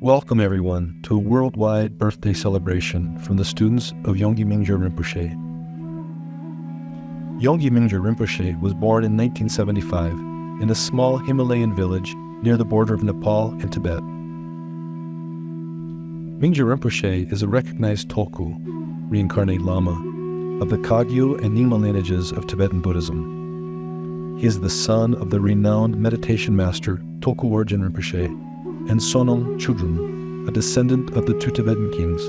Welcome everyone to a worldwide birthday celebration from the students of Yongey Mingyur Rinpoche. Yongey Mingyur Rinpoche was born in 1975 in a small Himalayan village near the border of Nepal and Tibet. Mingyur Rinpoche is a recognized Tulku, reincarnate Lama, of the Kagyu and Nyingma lineages of Tibetan Buddhism. He is the son of the renowned meditation master Tulku Orjin Rinpoche and Sonong Chudrun, a descendant of the two Tibetan kings,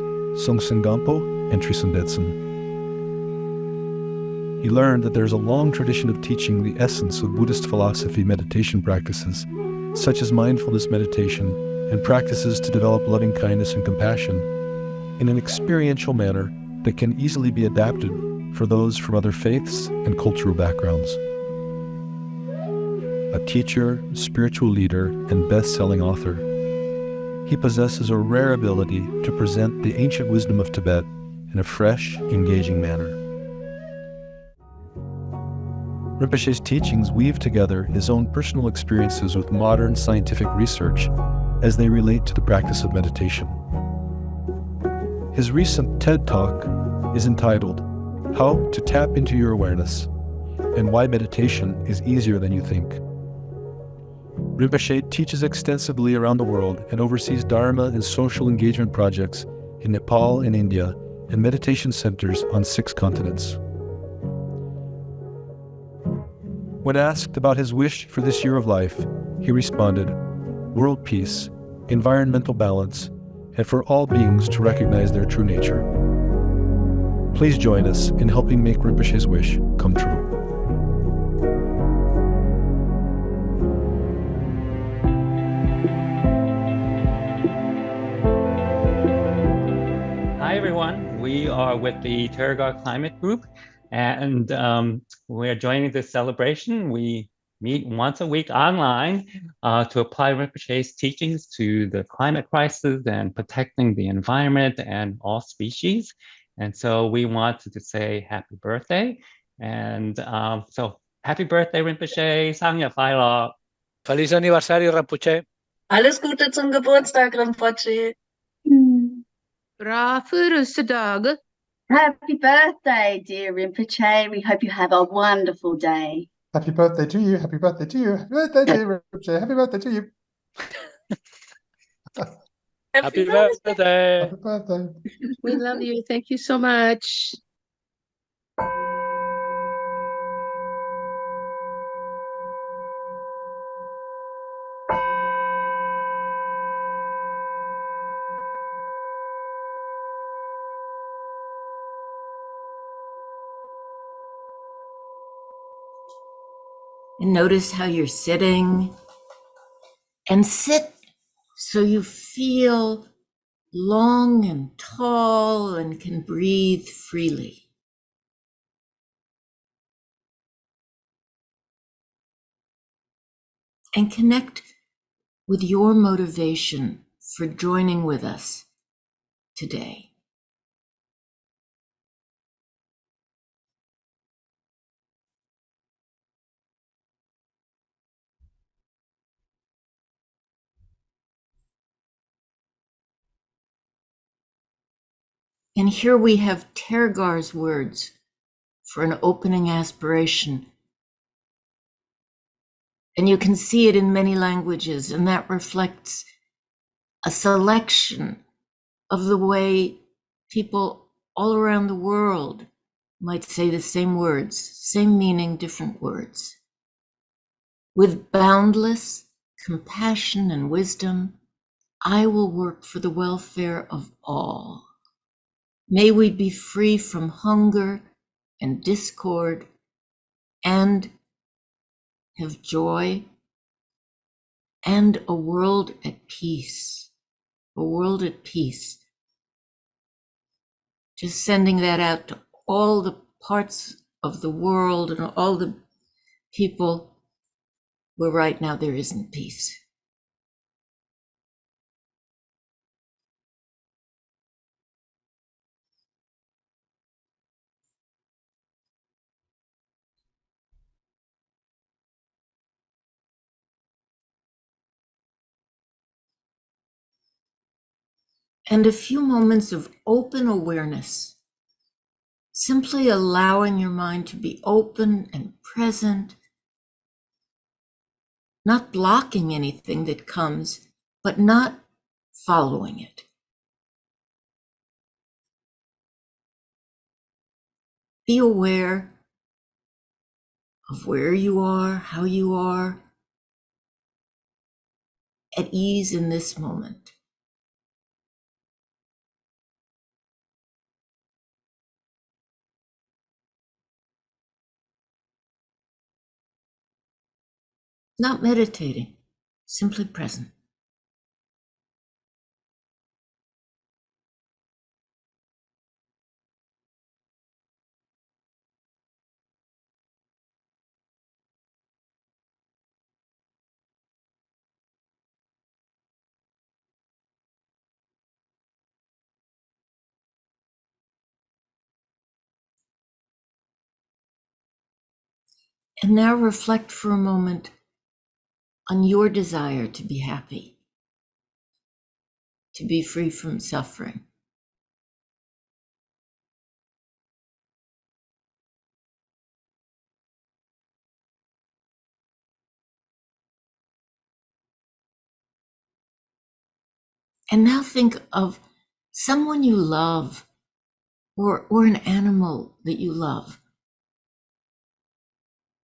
Songtsen Gampo and Trison Detsen. He learned that there is a long tradition of teaching the essence of Buddhist philosophy meditation practices, such as mindfulness meditation and practices to develop loving kindness and compassion, in an experiential manner that can easily be adapted for those from other faiths and cultural backgrounds. A teacher, spiritual leader, and best-selling author, he possesses a rare ability to present the ancient wisdom of Tibet in a fresh, engaging manner. Rinpoche's teachings weave together his own personal experiences with modern scientific research as they relate to the practice of meditation. His recent TED Talk is entitled, "How to Tap into Your Awareness and Why Meditation is Easier Than You Think." Rinpoche teaches extensively around the world and oversees Dharma and social engagement projects in Nepal and India and meditation centers on 6 continents. When asked about his wish for this year of life, he responded, "World peace, environmental balance, and for all beings to recognize their true nature." Please join us in helping make Rinpoche's wish come true. Hi everyone, we are with the Tergar Climate Group and we're joining this celebration. We meet once a week online to apply Rinpoche's teachings to the climate crisis and protecting the environment and all species. And so we wanted to say happy birthday. And so happy birthday Rinpoche, Sangya Failok. Feliz aniversario, Rinpoche. Alles Gute zum Geburtstag, Rinpoche. Bra födelsedag. Happy birthday, dear Rinpoche. We hope you have a wonderful day. Happy birthday to you. Happy birthday to you. Happy birthday, dear Rinpoche. Happy birthday to you. Happy birthday. Happy birthday. We love you. Thank you so much. And notice how you're sitting, and sit so you feel long and tall and can breathe freely. And connect with your motivation for joining with us today. And here we have Tergar's words for an opening aspiration. And you can see it in many languages, and that reflects a selection of the way people all around the world might say the same words, same meaning, different words. With boundless compassion and wisdom, I will work for the welfare of all. May we be free from hunger and discord and have joy and a world at peace, a world at peace. Just sending that out to all the parts of the world and all the people where right now there isn't peace. and a few moments of open awareness, simply allowing your mind to be open and present, not blocking anything that comes, but not following it. Be aware of where you are, how you are, at ease in this moment. Not meditating, simply present. And now reflect for a moment on your desire to be happy, to be free from suffering. And now think of someone you love or an animal that you love,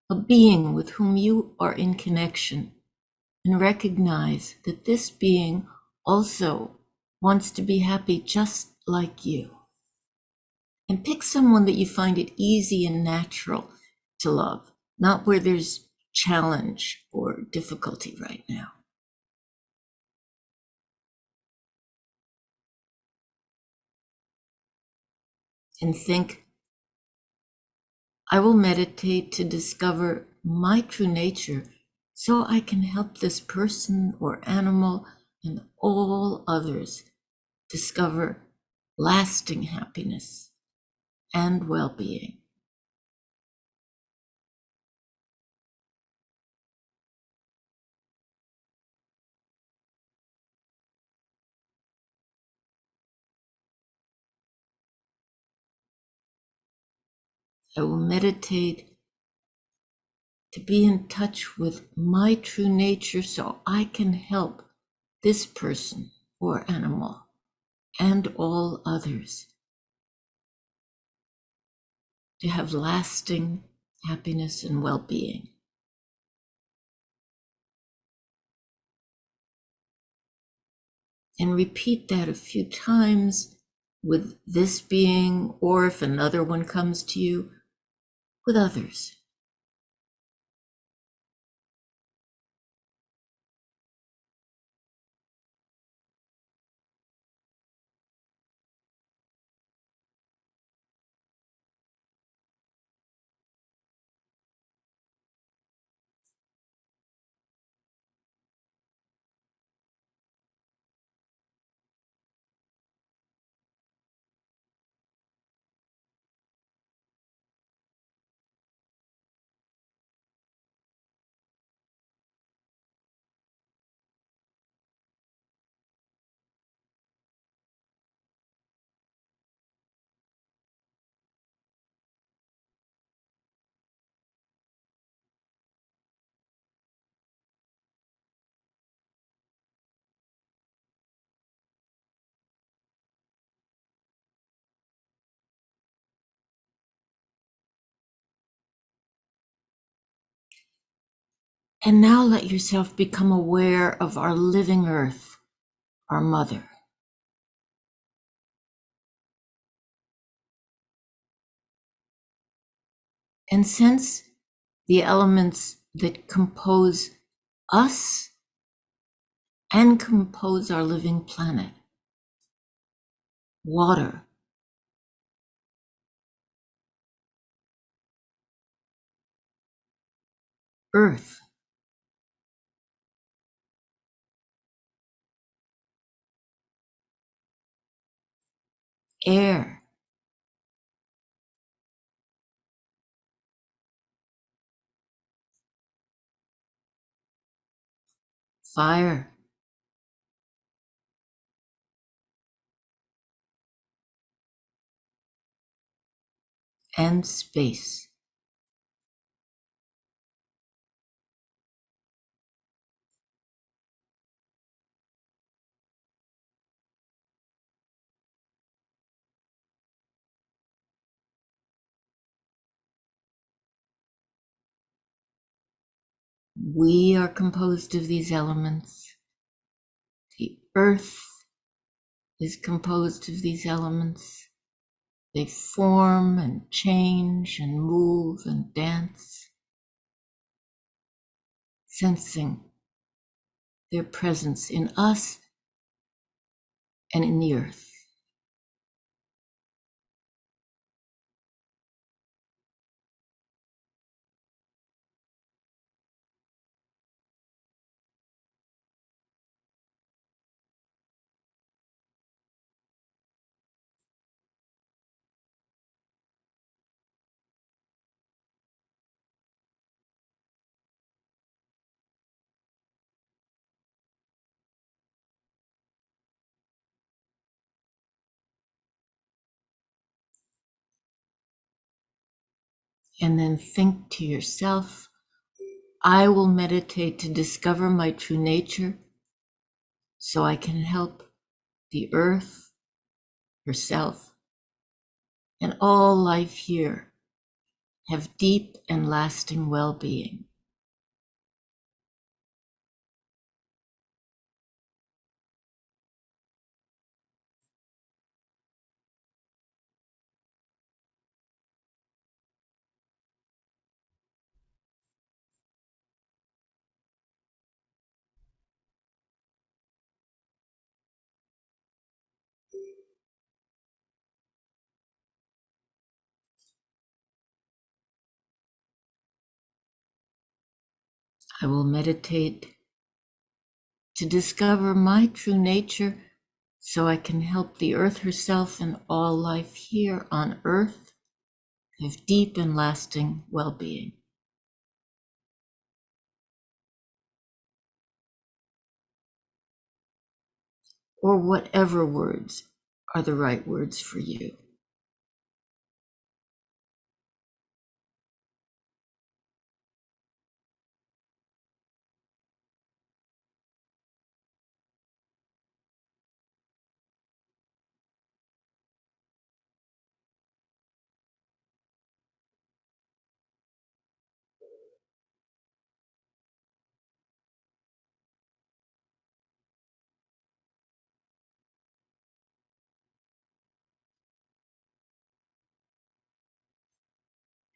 a being with whom you are in connection, and recognize that this being also wants to be happy just like you. And pick someone that you find it easy and natural to love, not where there's challenge or difficulty right now. And think, I will meditate to discover my true nature so I can help this person or animal and all others discover lasting happiness and well-being. I will meditate to be in touch with my true nature so I can help this person or animal and all others to have lasting happiness and well-being. And repeat that a few times with this being, or if another one comes to you, with others. And now let yourself become aware of our living earth, our mother. And sense the elements that compose us and compose our living planet. Water, earth, air, fire, and space. We are composed of these elements. The earth is composed of these elements. They form and change and move and dance, sensing their presence in us and in the earth. And then think to yourself, I will meditate to discover my true nature so I can help the earth, herself, and all life here have deep and lasting well-being. I will meditate to discover my true nature so I can help the earth herself and all life here on earth have deep and lasting well-being. Or whatever words are the right words for you.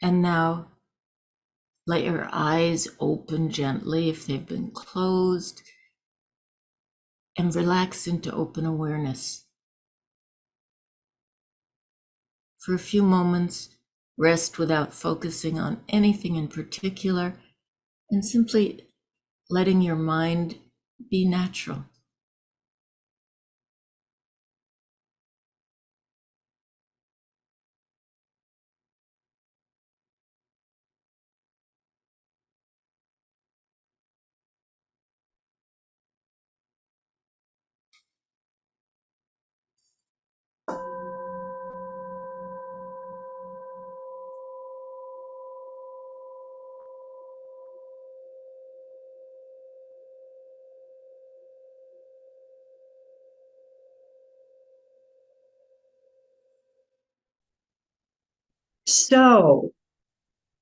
And now let your eyes open gently if they've been closed and relax into open awareness. For a few moments, rest without focusing on anything in particular and simply letting your mind be natural. So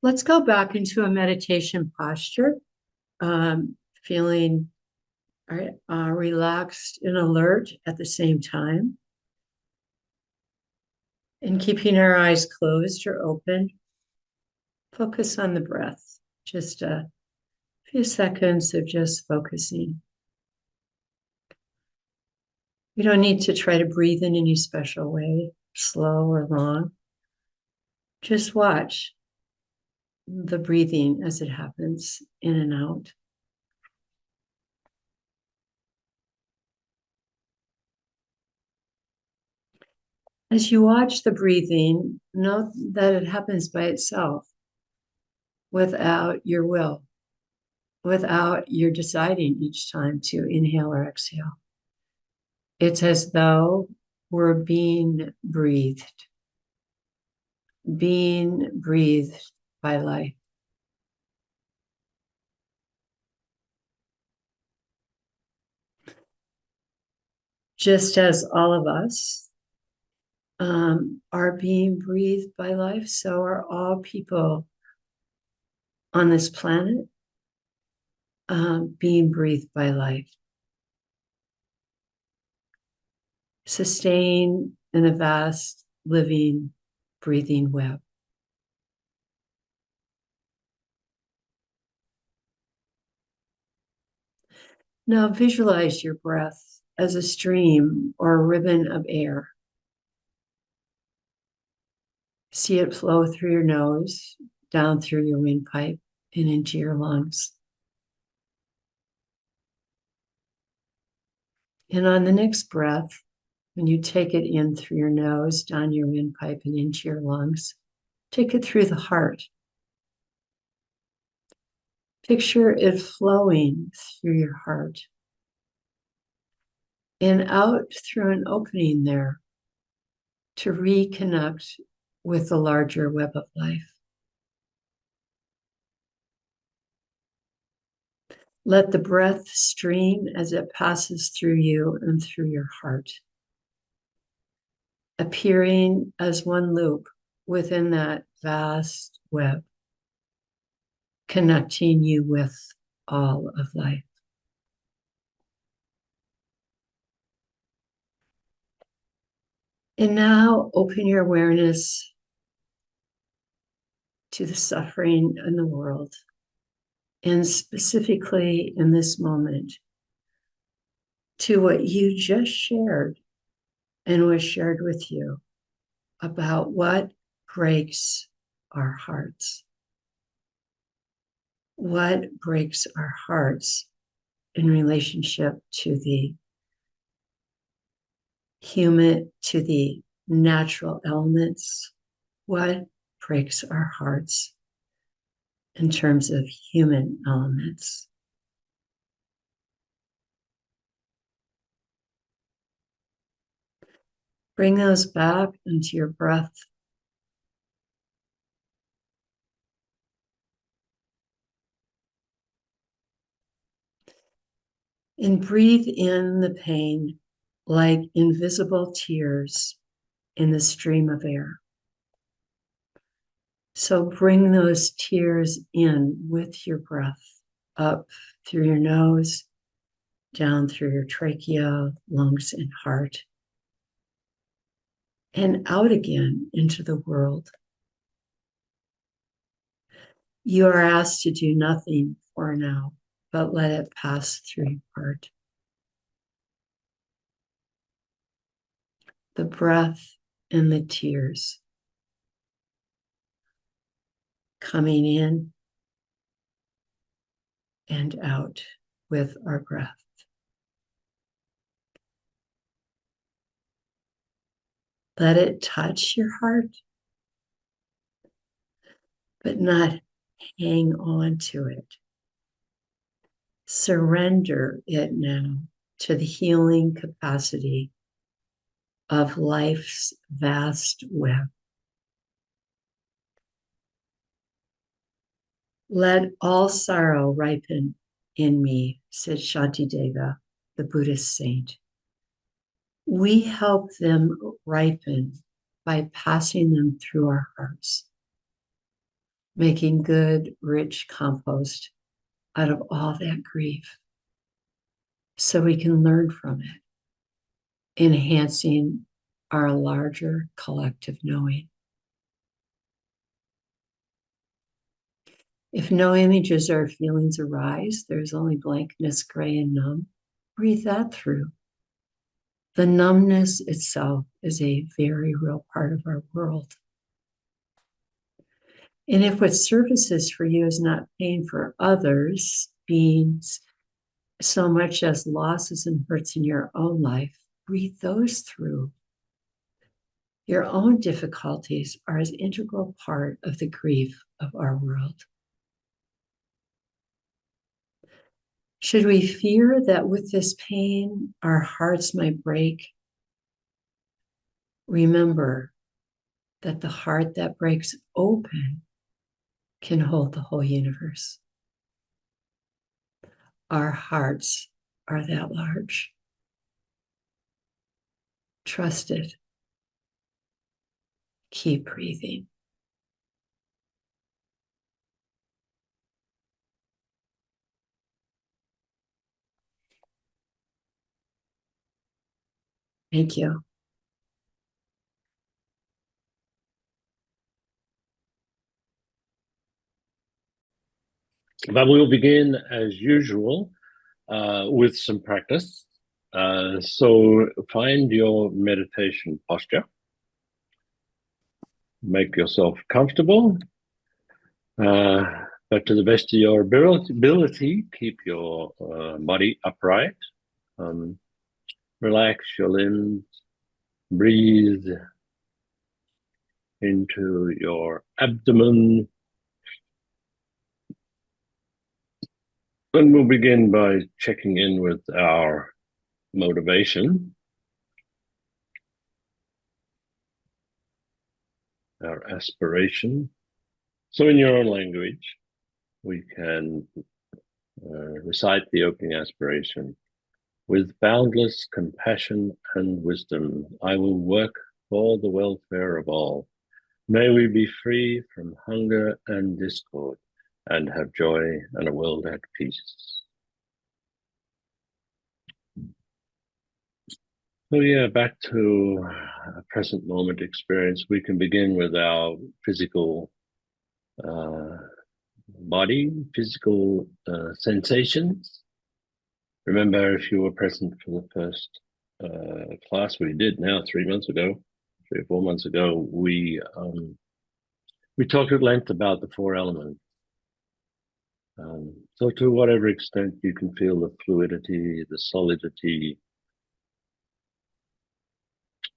let's go back into a meditation posture, feeling relaxed and alert at the same time, and keeping our eyes closed or open. Focus on the breath, just a few seconds of just focusing. You don't need to try to breathe in any special way, slow or long. Just watch the breathing as it happens in and out. As you watch the breathing, note that it happens by itself, without your will, without your deciding each time to inhale or exhale. It's as though we're being breathed. being breathed by life. Just as all of us are being breathed by life, so are all people on this planet being breathed by life. Sustained in a vast, living, breathing web. Now visualize your breath as a stream or a ribbon of air. See it flow through your nose, down through your windpipe, and into your lungs. And on the next breath, when you take it in through your nose, down your windpipe, and into your lungs, take it through the heart. Picture it flowing through your heart and out through an opening there to reconnect with the larger web of life. Let the breath stream as it passes through you and through your heart, appearing as one loop within that vast web, connecting you with all of life. And now open your awareness to the suffering in the world, and specifically in this moment, to what you just shared and was shared with you about what breaks our hearts. What breaks our hearts in relationship to the human, to the natural elements? What breaks our hearts in terms of human elements? Bring those back into your breath. And breathe in the pain like invisible tears in the stream of air. So bring those tears in with your breath, up through your nose, down through your trachea, lungs, and heart, and out again into the world. You are asked to do nothing for now, but let it pass through your heart. The breath and the tears coming in and out with our breath. Let it touch your heart, but not hang on to it. Surrender it now to the healing capacity of life's vast web. Let all sorrow ripen in me, said Shantideva, the Buddhist saint. We help them ripen by passing them through our hearts, making good, rich compost out of all that grief so we can learn from it, enhancing our larger collective knowing. If no images or feelings arise, there's only blankness, gray and numb. Breathe that through. The numbness itself is a very real part of our world. And if what surfaces for you is not pain for others, beings, so much as losses and hurts in your own life, breathe those through. Your own difficulties are an integral part of the grief of our world. Should we fear that with this pain, our hearts might break? Remember that the heart that breaks open can hold the whole universe. Our hearts are that large. Trust it. Keep breathing. Thank you. But we'll begin as usual with some practice. So find your meditation posture. Make yourself comfortable. But to the best of your ability, keep your body upright. Relax your limbs. Breathe into your abdomen. And we'll begin by checking in with our motivation, our aspiration. So in your own language, we can recite the opening aspiration. With boundless compassion and wisdom, I will work for the welfare of all. May we be free from hunger and discord and have joy and a world at peace. So yeah, back to a present moment experience. We can begin with our physical body, physical sensations. Remember, if you were present for the first class we did now 3 months ago, 3 or 4 months ago, we talked at length about the 4 elements. So to whatever extent you can feel the fluidity, the solidity,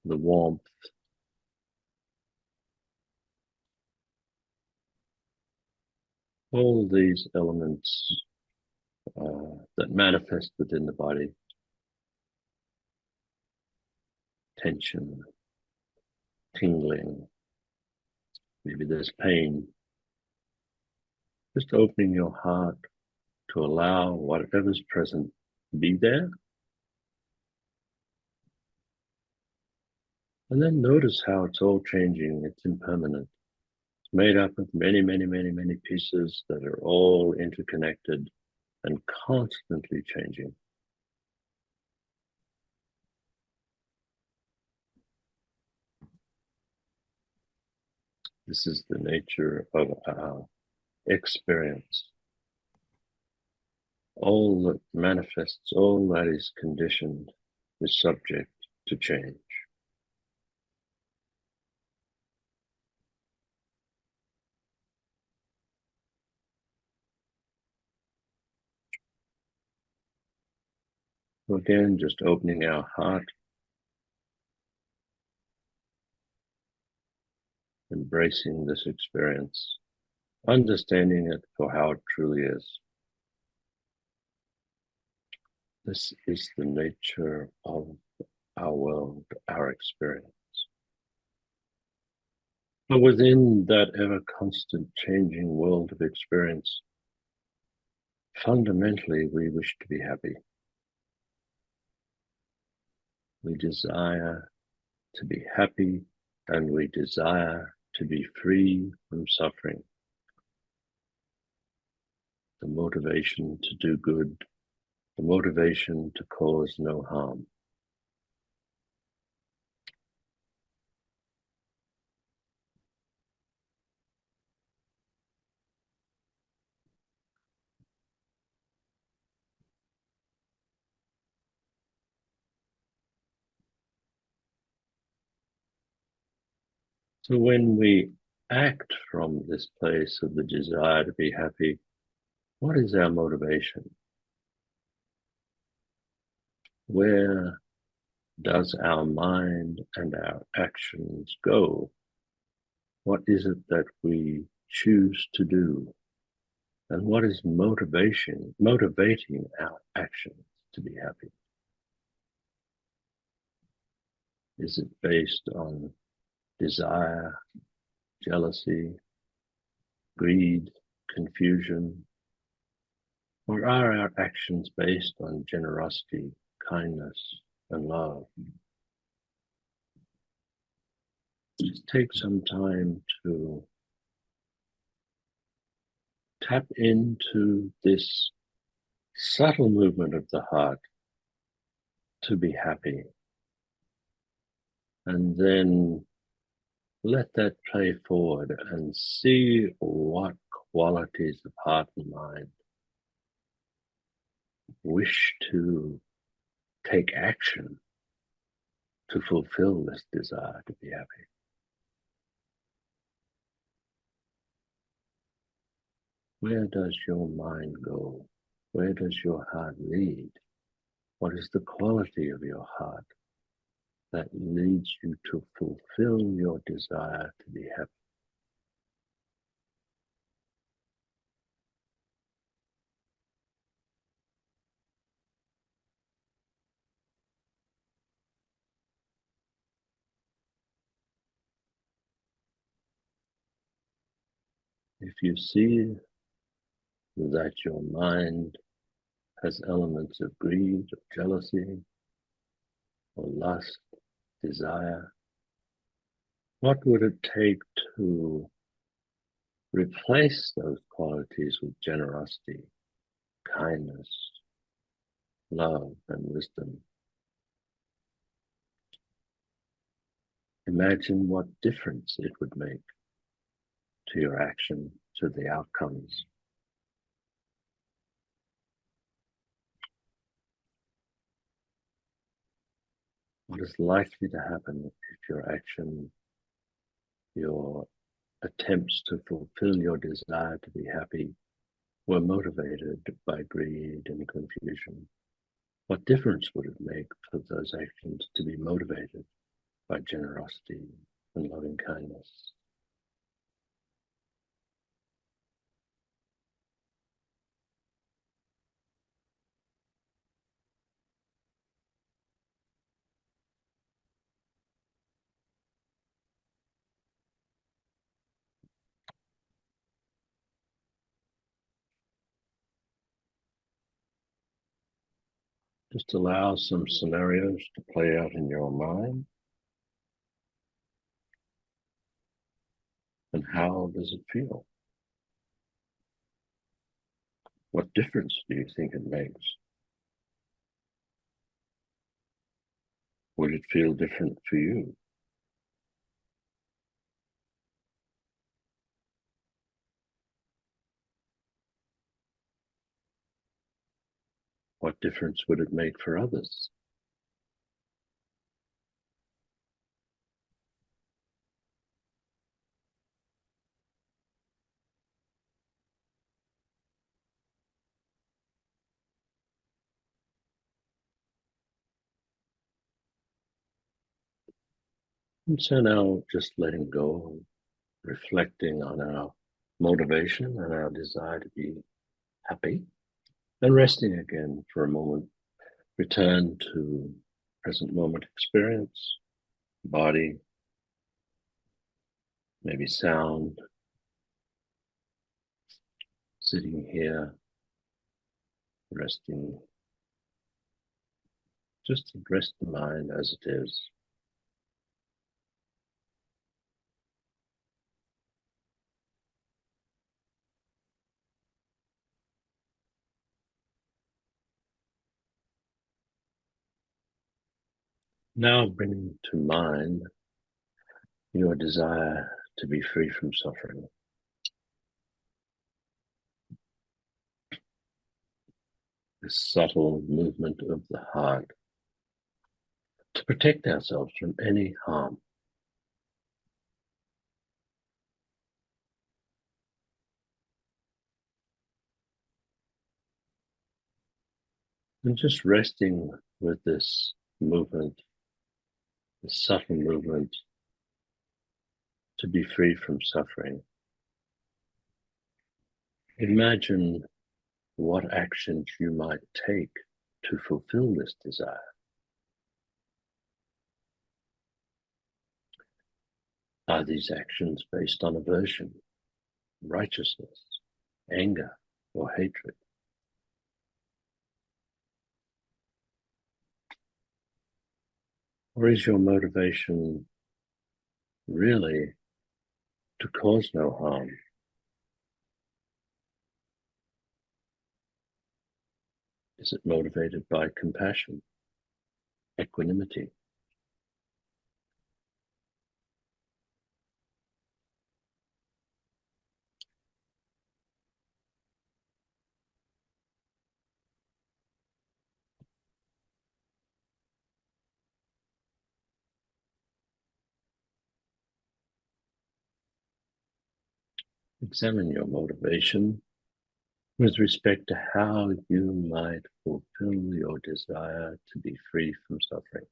the warmth, all these elements that manifest within the body. Tension, tingling, maybe there's pain. Just opening your heart to allow whatever's present be there. And then notice how it's all changing, it's impermanent. It's made up of many, many, many, many pieces that are all interconnected and constantly changing. This is the nature of our experience. All that manifests, all that is conditioned, is subject to change. So again, just opening our heart, embracing this experience, understanding it for how it truly is. This is the nature of our world, our experience. But within that ever constant changing world of experience, fundamentally, we wish to be happy. We desire to be happy, and we desire to be free from suffering. The motivation to do good, the motivation to cause no harm. So when we act from this place of the desire to be happy, what is our motivation? Where does our mind and our actions go? What is it that we choose to do? And what is motivating our actions to be happy? Is it based on desire, jealousy, greed, confusion? Or are our actions based on generosity, kindness, and love? Just take some time to tap into this subtle movement of the heart to be happy. And then let that play forward and see what qualities of heart and mind wish to take action to fulfill this desire to be happy. Where does your mind go? Where does your heart lead? What is the quality of your heart that leads you to fulfill your desire to be happy? If you see that your mind has elements of greed, or jealousy, or lust, desire, what would it take to replace those qualities with generosity, kindness, love, and wisdom? Imagine what difference it would make to your action, to the outcomes. What is likely to happen if your action, your attempts to fulfill your desire to be happy were motivated by greed and confusion? What difference would it make for those actions to be motivated by generosity and loving kindness? Just allow some scenarios to play out in your mind. And how does it feel? What difference do you think it makes? Would it feel different for you? What difference would it make for others? And so now just letting go, reflecting on our motivation and our desire to be happy, and resting again for a moment. Return to present moment experience, body, maybe sound, sitting here, resting. Just address the mind as it is. Now bringing to mind your desire to be free from suffering. This subtle movement of the heart to protect ourselves from any harm. And just resting with this movement, this subtle movement to be free from suffering. Imagine what actions you might take to fulfill this desire. Are these actions based on aversion, righteousness, anger, or hatred? Or is your motivation really to cause no harm? Is it motivated by compassion, equanimity? Examine your motivation with respect to how you might fulfill your desire to be free from suffering.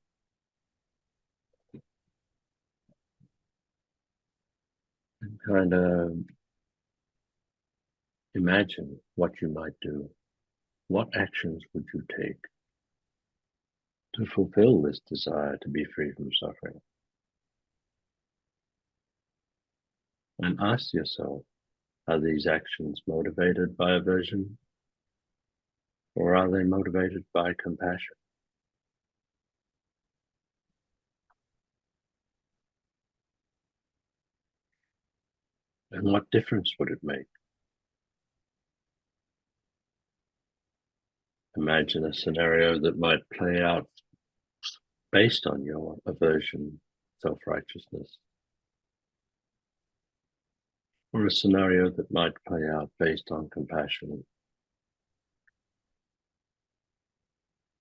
And kind of imagine what you might do. What actions would you take to fulfill this desire to be free from suffering? And ask yourself, are these actions motivated by aversion, or are they motivated by compassion? And what difference would it make? Imagine a scenario that might play out based on your aversion, self-righteousness, or a scenario that might play out based on compassion,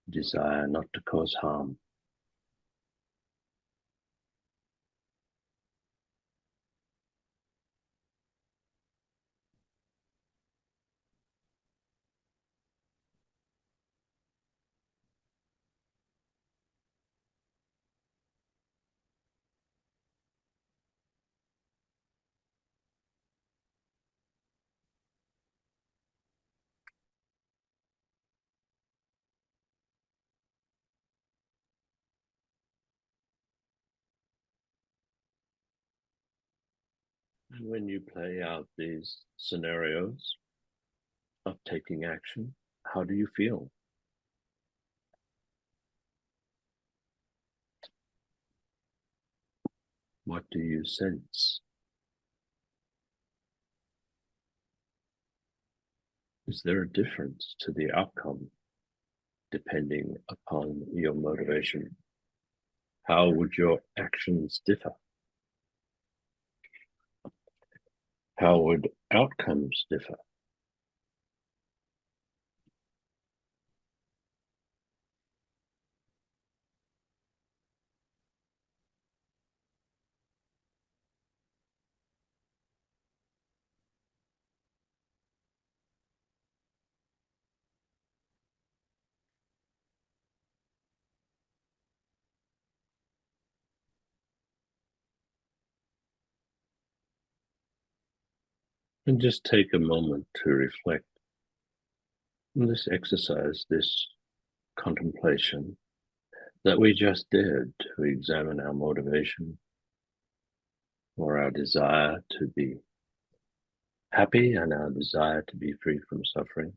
desire not to cause harm. And when you play out these scenarios of taking action, how do you feel? What do you sense? Is there a difference to the outcome depending upon your motivation? How would your actions differ? How would outcomes differ? And just take a moment to reflect on this exercise, this contemplation that we just did to examine our motivation or our desire to be happy and our desire to be free from suffering.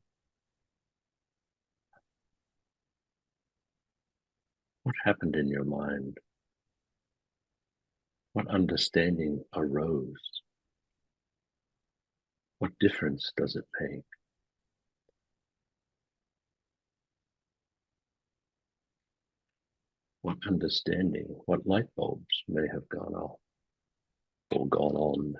What happened in your mind? What understanding arose? What difference does it make? What understanding, what light bulbs may have gone off or gone on?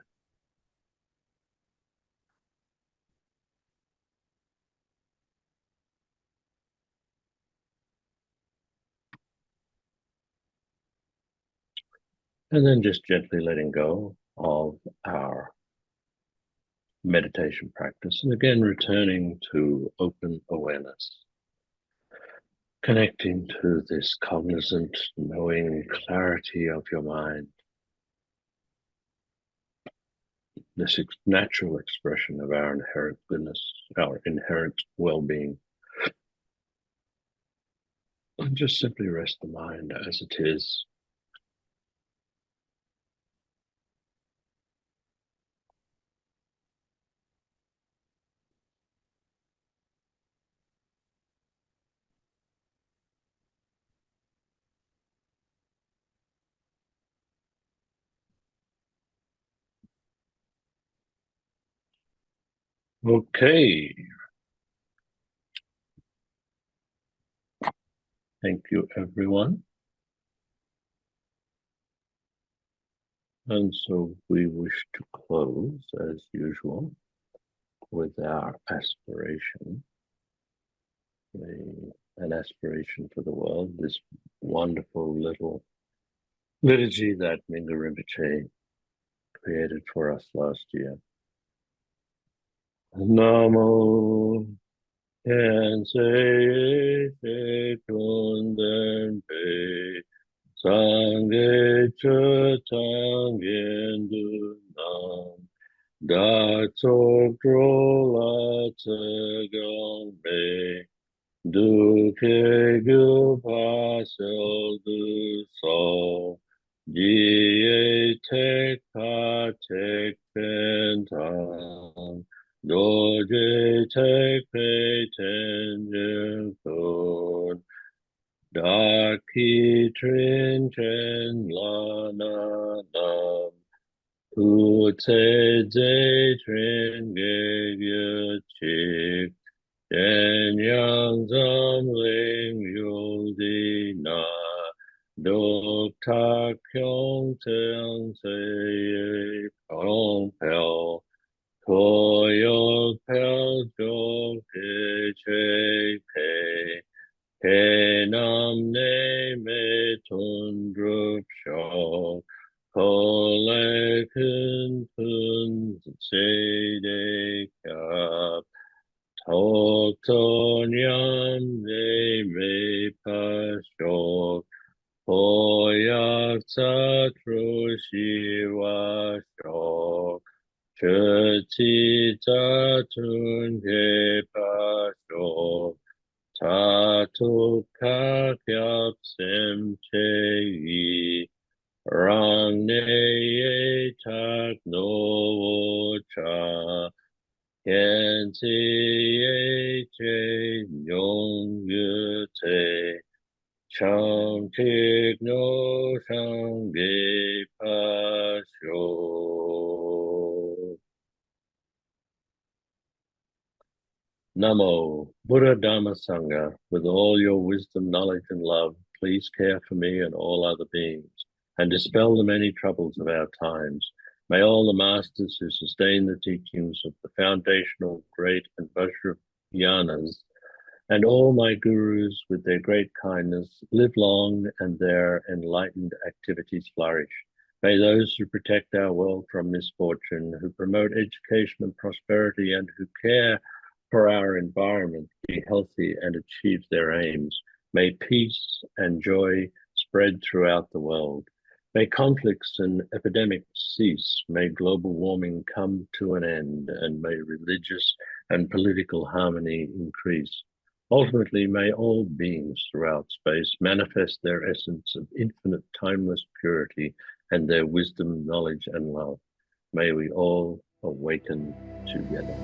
And then just gently letting go of our meditation practice. And again, returning to open awareness, connecting to this cognizant, knowing clarity of your mind, this natural expression of our inherent goodness, our inherent well-being. And just simply rest the mind as it is. Okay. Thank you, everyone. And so we wish to close, as usual, with our aspiration, an aspiration for the world, this wonderful little liturgy that Mingyur Rinpoche created for us last year. Namo Kense Kunden Pe Sangye Chutangyen Nam Da Tsok Drola Tsegong Pe Duke Gu Pasel Du So Ye Tek Pa Tek Pentam Doje Tek Pe Ten Kun Daki Trin Chen Lana Nam Utse Ze Trin Ge Ge Chik Den Yang Zam Ling Yu Di Na Dok Tak Kyong Teng Se Ye Kong Pel Koyok Pel Jok Te Che Pe Ke Nam Ne Me Tun Drup Shok Kole Kun Kun Se De Kap Tok Ton Yam Ne Me Pa Shok Hoyak Satru Shiva Shok Chöti Tatun Ke Pa Shok Tatuk Kakyap Sem Che Yi Rang Ne Ye Tak No Cha Ken Si Ye Che Nyong Yu Te Chang Tik No Shang Ge Pa Sho Namo, Buddha Dhamma Sangha, with all your wisdom, knowledge, and love, please care for me and all other beings, and dispel the many troubles of our times. May all the masters who sustain the teachings of the foundational great and Vajrayanas, and all my gurus with their great kindness, live long and their enlightened activities flourish. May those who protect our world from misfortune, who promote education and prosperity, and who care for our environment be healthy and achieve their aims. May peace and joy spread throughout the world. May conflicts and epidemics cease. May global warming come to an end, and may religious and political harmony increase. Ultimately, may all beings throughout space manifest their essence of infinite timeless purity and their wisdom, knowledge, and love. May we all awaken together.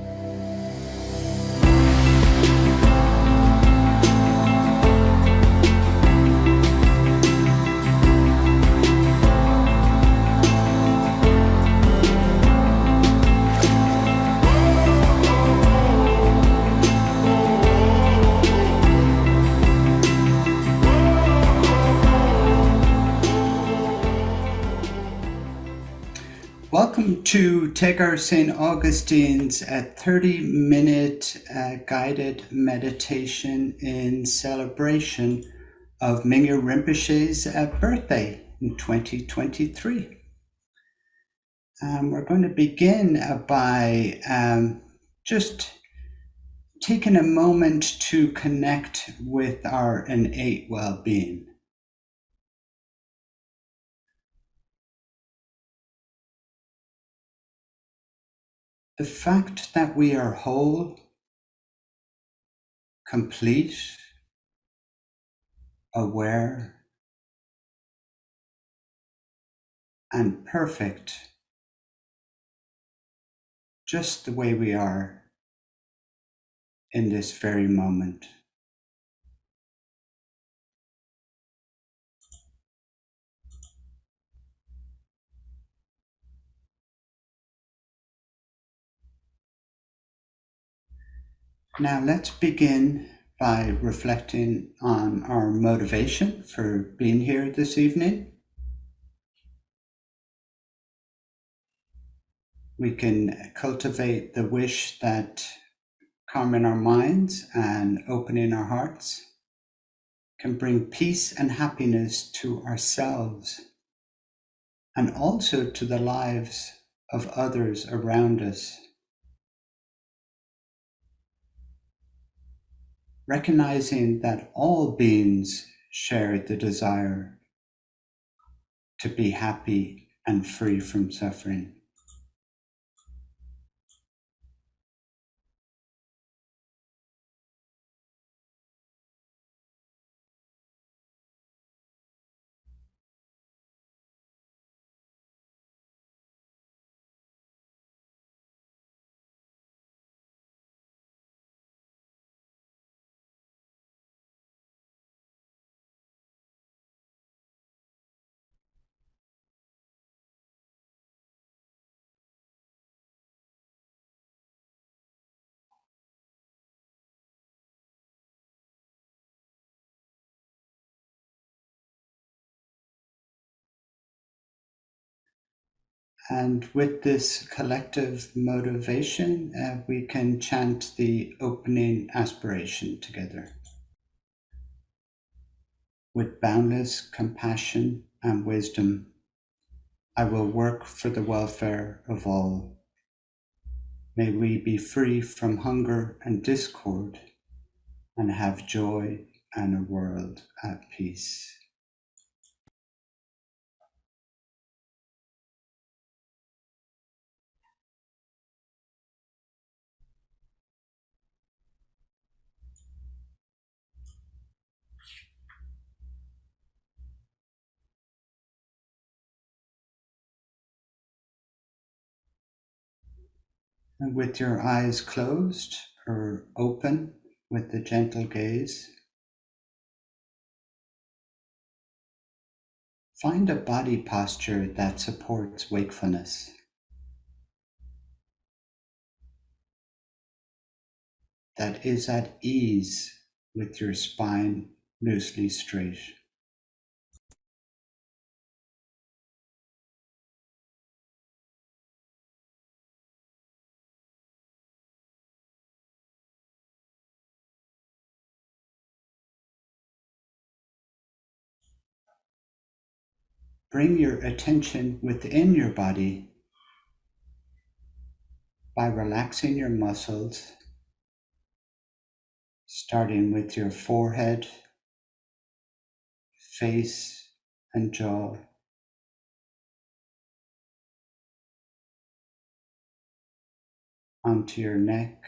Welcome to Tergar St. Augustine's 30-minute guided meditation in celebration of Mingyur Rinpoche's birthday in 2023. We're going to begin by just taking a moment to connect with our innate well-being. The fact that we are whole, complete, aware, and perfect, just the way we are in this very moment. Now let's begin by reflecting on our motivation for being here this evening. We can cultivate the wish that calming our minds and opening our hearts can bring peace and happiness to ourselves and also to the lives of others around us. Recognizing that all beings share the desire to be happy and free from suffering. And with this collective motivation, we can chant the opening aspiration together. With boundless compassion and wisdom, I will work for the welfare of all. May we be free from hunger and discord and have joy and a world at peace. And with your eyes closed or open with a gentle gaze, find a body posture that supports wakefulness, that is at ease with your spine loosely straight. Bring your attention within your body by relaxing your muscles, starting with your forehead, face, and jaw. Onto your neck,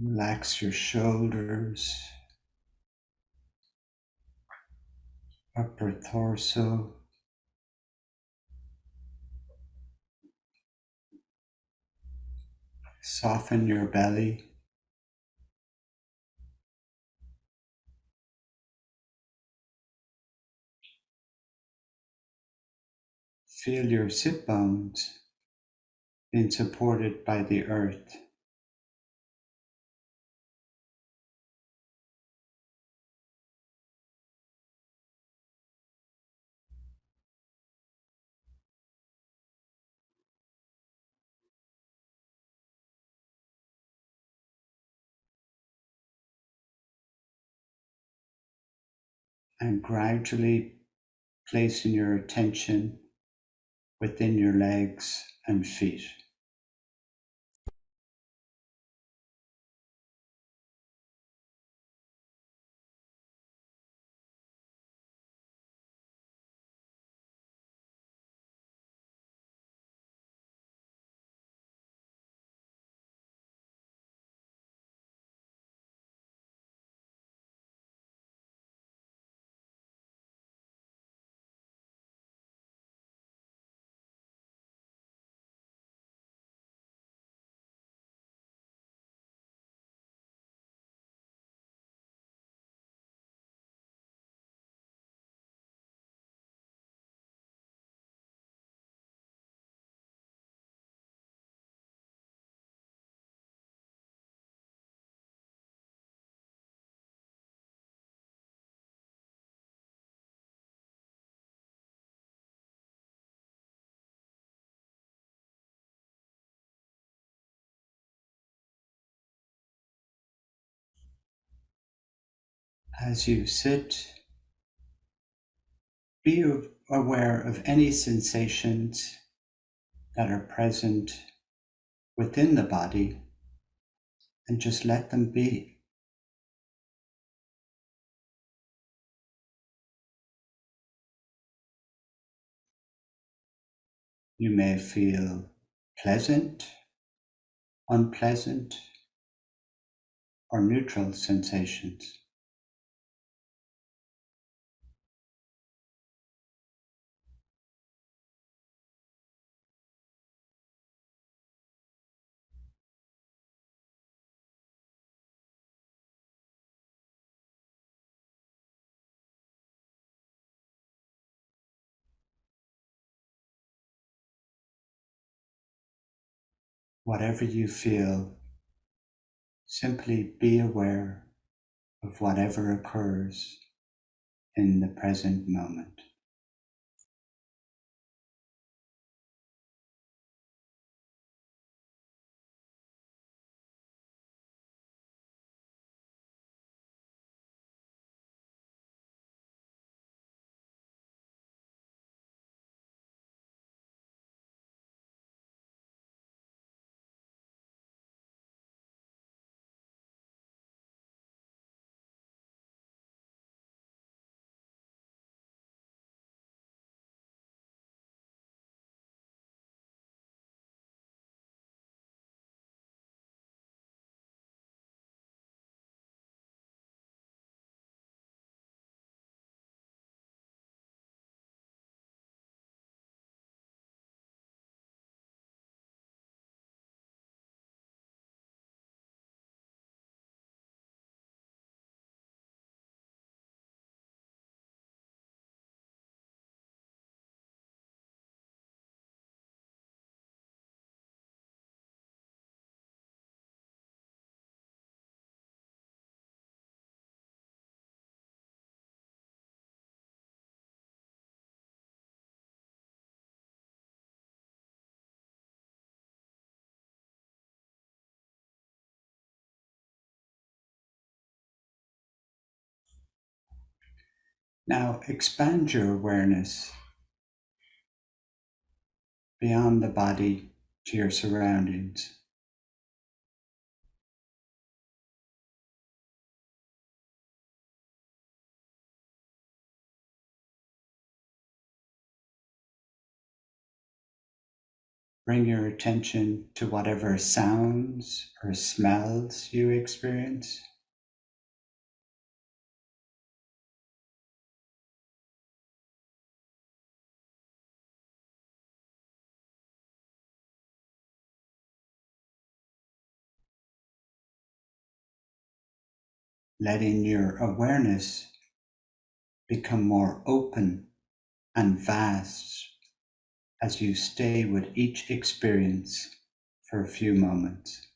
relax your shoulders, upper torso, soften your belly, feel your sit bones being supported by the earth. And gradually placing your attention within your legs and feet. As you sit, be aware of any sensations that are present within the body and just let them be. You may feel pleasant, unpleasant, or neutral sensations. Whatever you feel, simply be aware of whatever occurs in the present moment. Now expand your awareness beyond the body to your surroundings. Bring your attention to whatever sounds or smells you experience. Letting your awareness become more open and vast as you stay with each experience for a few moments.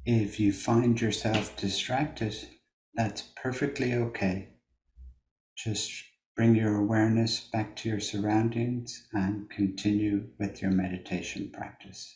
If you find yourself distracted, that's perfectly okay. Just bring your awareness back to your surroundings and continue with your meditation practice.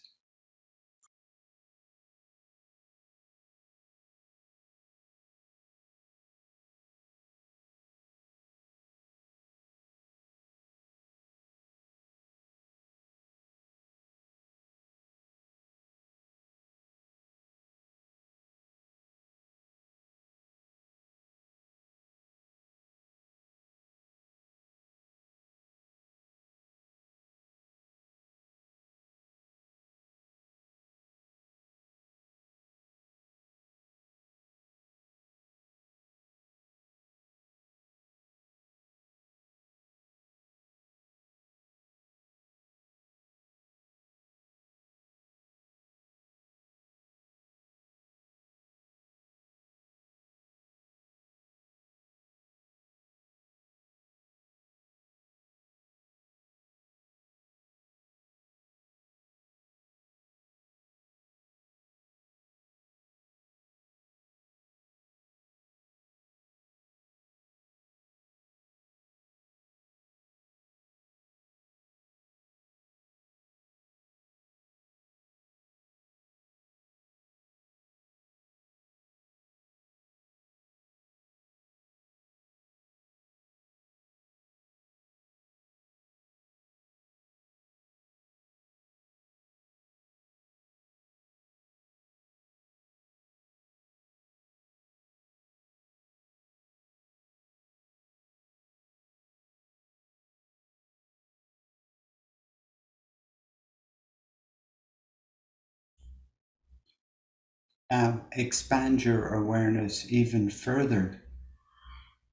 Now expand your awareness even further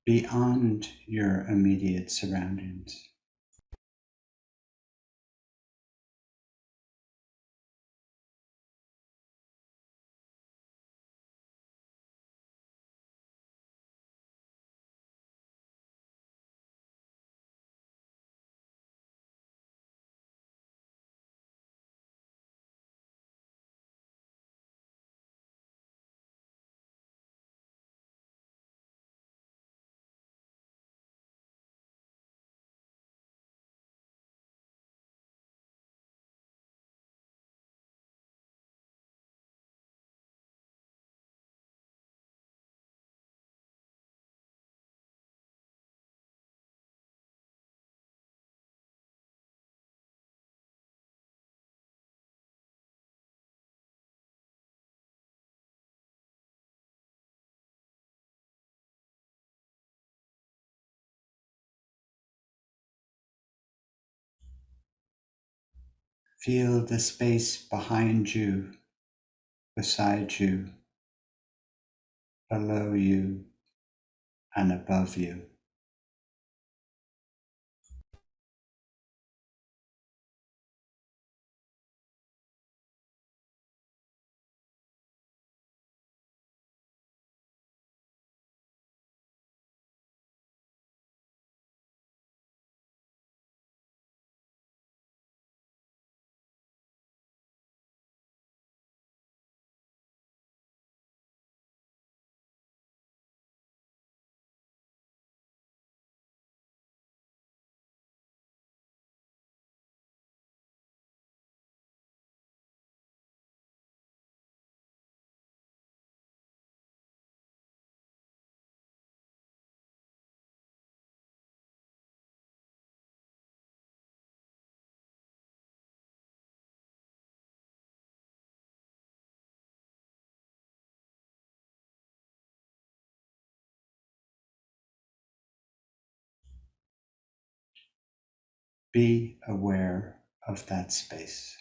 beyond your immediate surroundings. Feel the space behind you, beside you, below you, and above you. Be aware of that space.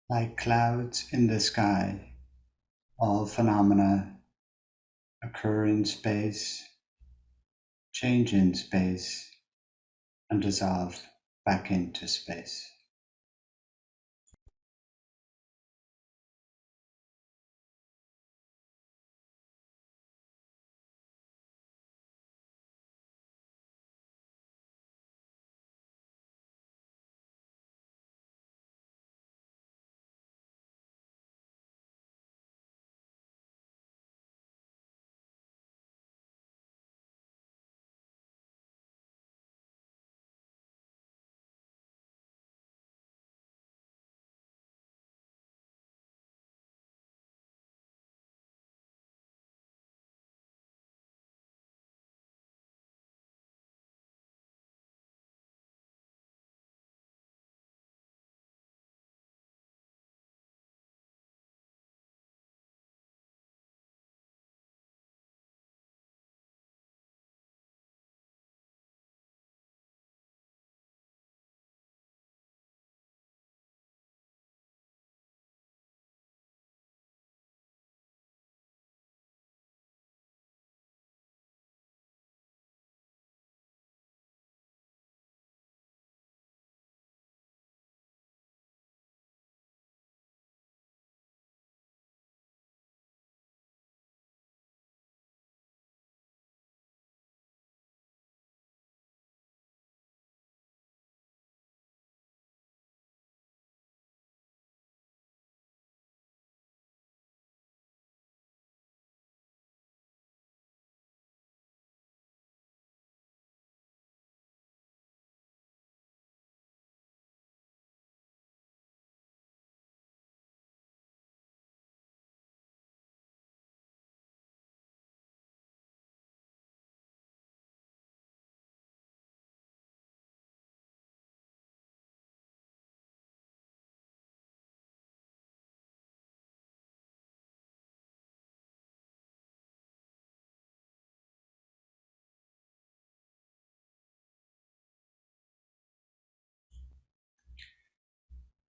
like clouds in the sky. All phenomena occur in space, change in space, and dissolve back into space.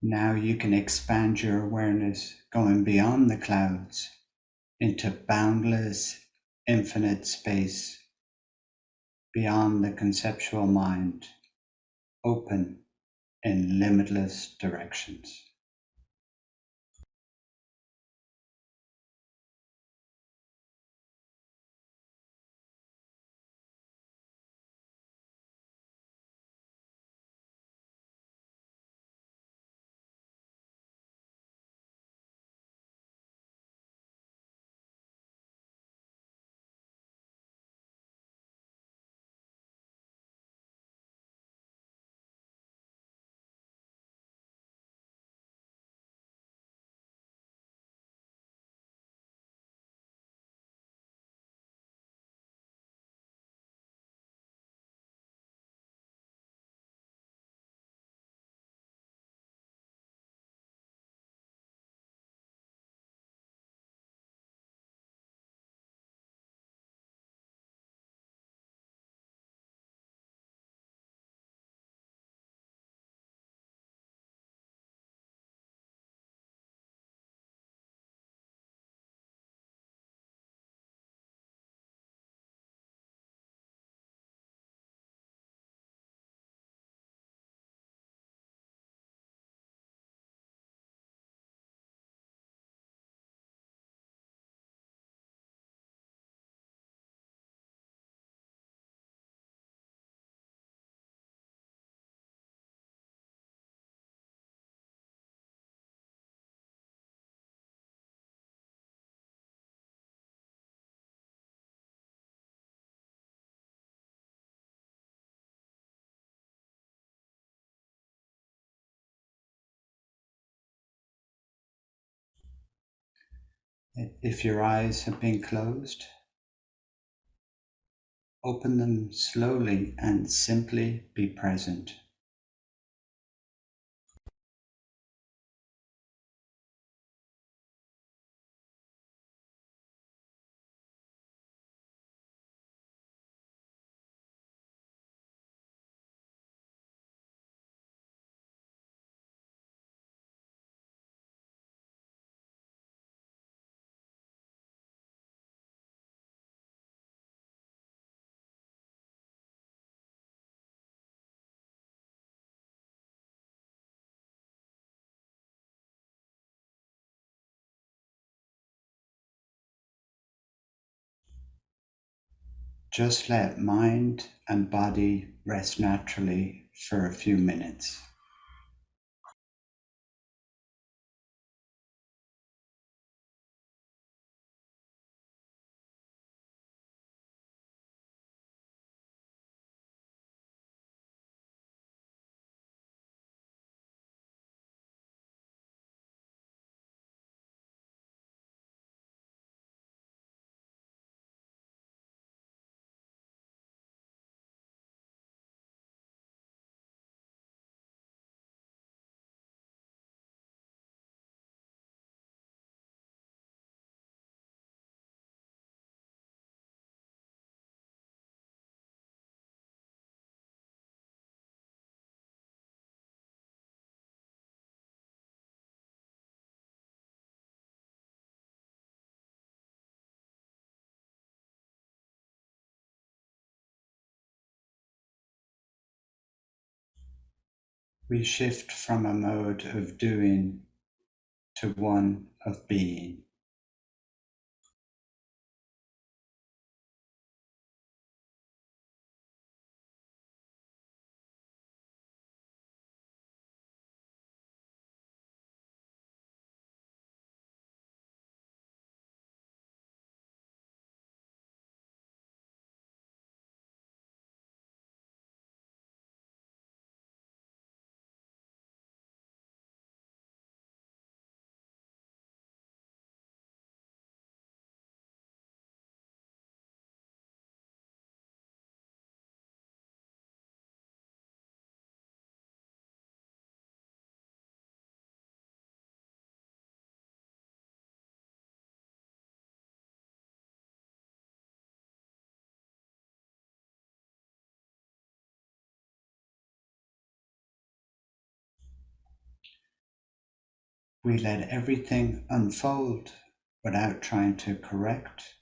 Now you can expand your awareness going beyond the clouds into boundless, infinite space, beyond the conceptual mind, open in limitless directions. If your eyes have been closed, open them slowly and simply be present. Just let mind and body rest naturally for a few minutes. We shift from a mode of doing to one of being. We let everything unfold without trying to correct,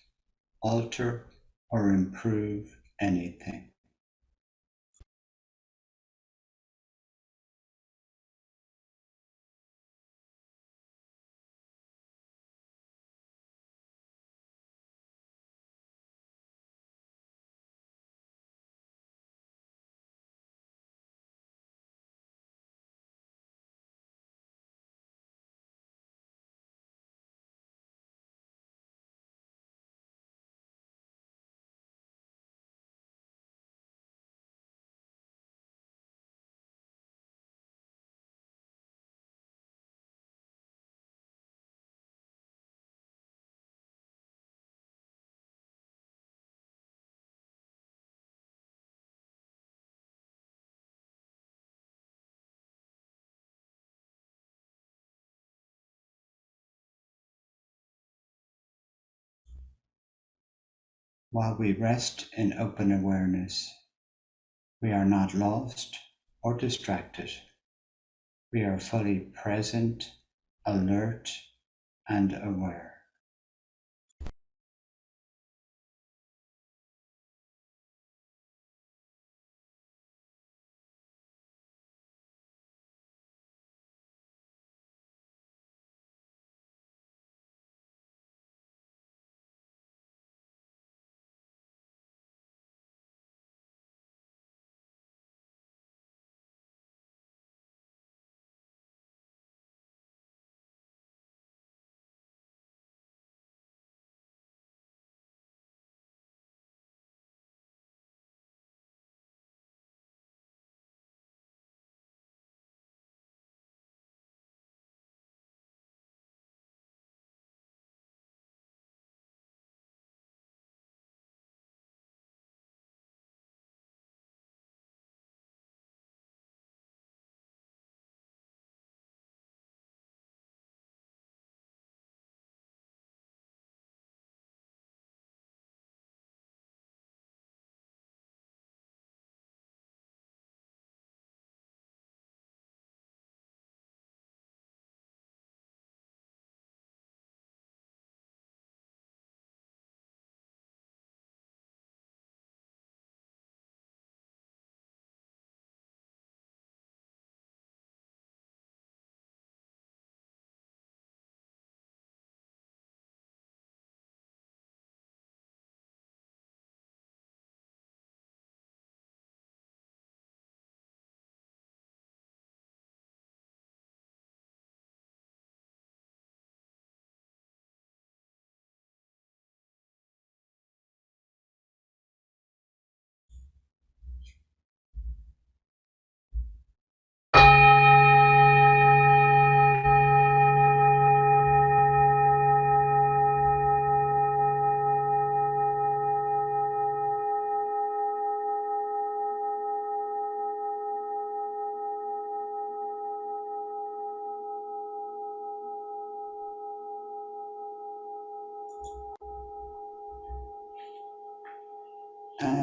alter, or improve anything. While we rest in open awareness, we are not lost or distracted. We are fully present, alert, and aware.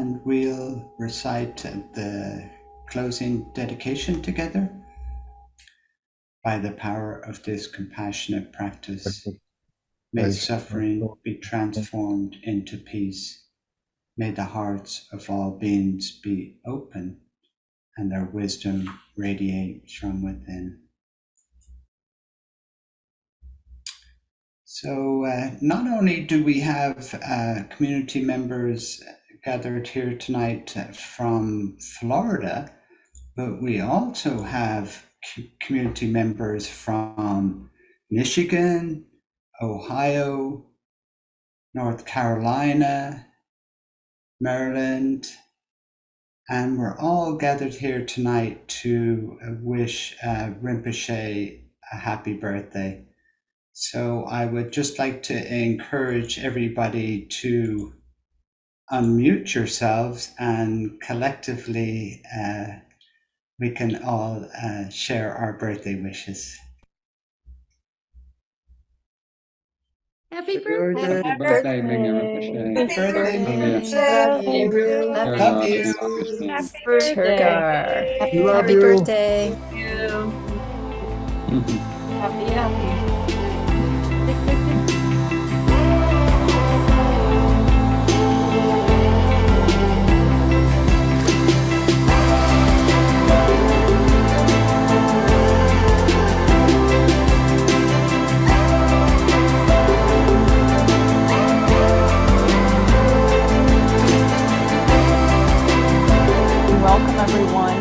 and we'll recite the closing dedication together. By the power of this compassionate practice, may suffering be transformed into peace. May the hearts of all beings be open and their wisdom radiate from within. So not only do we have community members gathered here tonight from Florida, but we also have community members from Michigan, Ohio, North Carolina, Maryland, and we're all gathered here tonight to wish Rinpoche a happy birthday. So I would just like to encourage everybody to unmute yourselves, and collectively we can all share our birthday wishes. Happy birthday. Happy birthday, Mingyur Rinpoche. Happy birthday, Mingyur. love you. Tergar. Happy Love you. birthday. Welcome, everyone.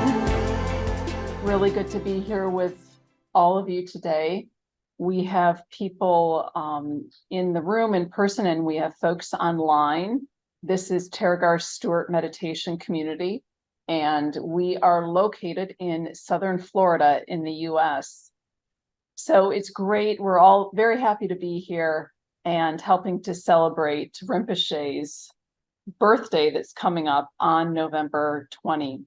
Really good to be here with all of you today. We have people in the room in person, and we have folks online. This is Tergar Stuart Meditation Community, and we are located in Southern Florida in the US. So it's great. We're all very happy to be here and helping to celebrate Rinpoche's birthday that's coming up on November 20.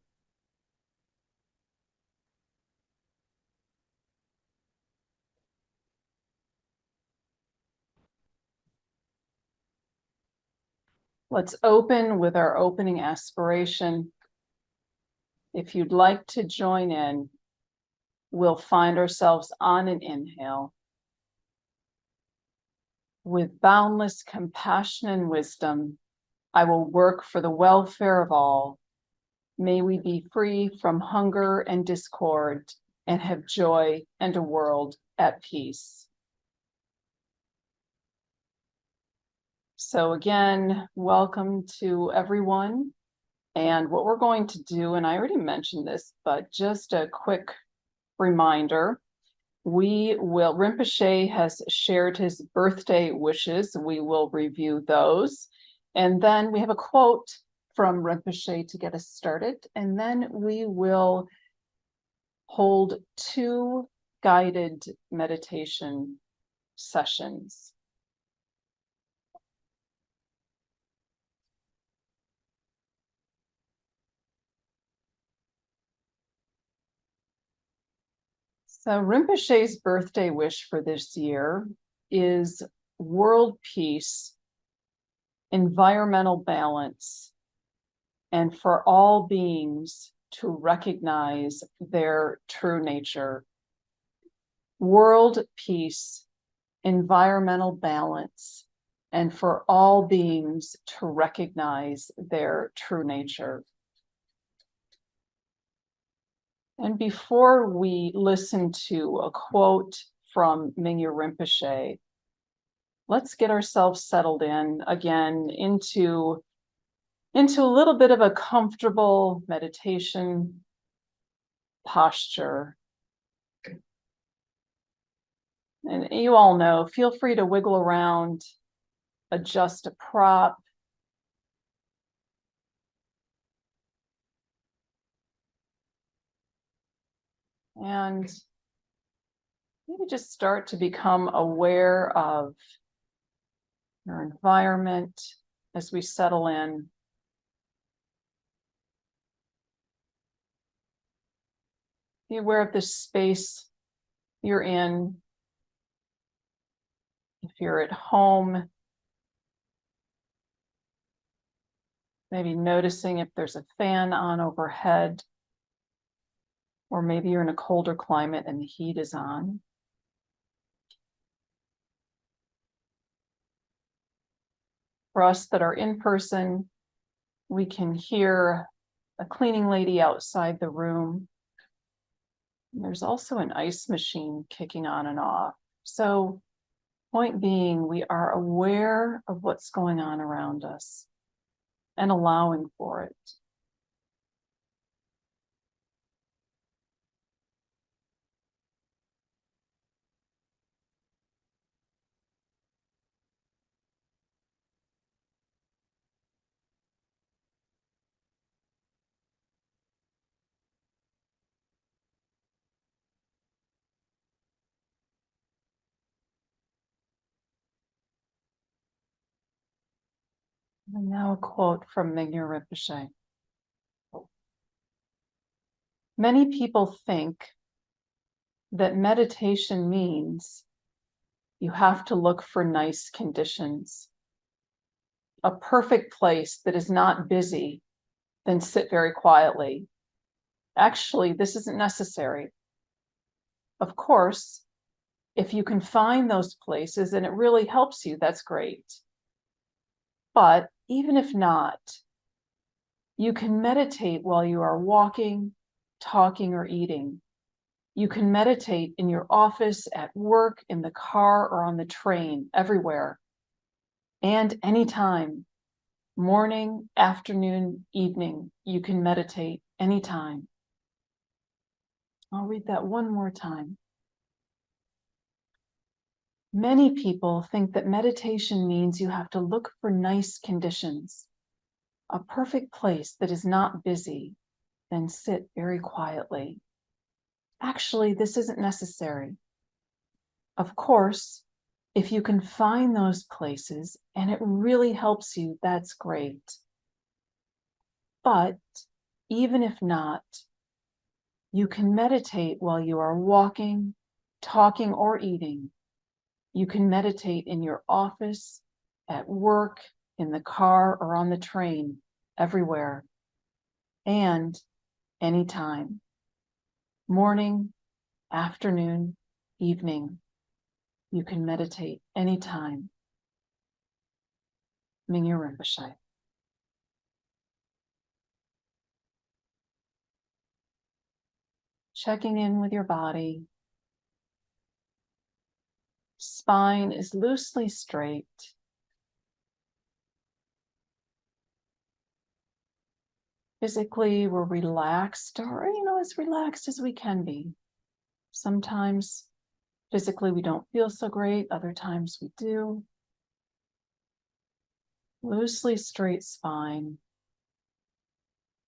Let's open with our opening aspiration. If you'd like to join in, we'll find ourselves on an inhale. With boundless compassion and wisdom, I will work for the welfare of all. May we be free from hunger and discord and have joy and a world at peace. So again, welcome to everyone. And what we're going to do, and I already mentioned this, but just a quick reminder, Rinpoche has shared his birthday wishes. We will review those. And then we have a quote from Rinpoche to get us started. And then we will hold 2 guided meditation sessions. So Rinpoche's birthday wish for this year is world peace, environmental balance, and for all beings to recognize their true nature. World peace, environmental balance, and for all beings to recognize their true nature. And before we listen to a quote from Mingyur Rinpoche, let's get ourselves settled in again into a little bit of a comfortable meditation posture. And you all know, feel free to wiggle around, adjust a prop. And maybe just start to become aware of your environment as we settle in. Be aware of the space you're in. If you're at home, Maybe noticing if there's a fan on overhead, or maybe you're in a colder climate and the heat is on. For us that are in person, we can hear a cleaning lady outside the room. And there's also an ice machine kicking on and off. So, point being, we are aware of what's going on around us and allowing for it. And now a quote from Mingyur Rinpoche. Many people think that meditation means you have to look for nice conditions, a perfect place that is not busy, then sit very quietly. Actually, this isn't necessary. Of course, if you can find those places and it really helps you, that's great. But even if not, you can meditate while you are walking, talking, or eating. You can meditate in your office, at work, in the car, or on the train, everywhere. And anytime, morning, afternoon, evening, you can meditate anytime. I'll read that one more time. Many people think that meditation means you have to look for nice conditions, a perfect place that is not busy, then sit very quietly. Actually, this isn't necessary. Of course, if you can find those places and it really helps you, that's great. But even if not, you can meditate while you are walking, talking, or eating. You can meditate in your office, at work, in the car, or on the train, everywhere, and anytime. Morning, afternoon, evening. You can meditate anytime. Mingyur Rinpoche. Checking in with your body. Spine is loosely straight. Physically, we're relaxed, or, as relaxed as we can be. Sometimes physically we don't feel so great, other times we do. Loosely straight spine.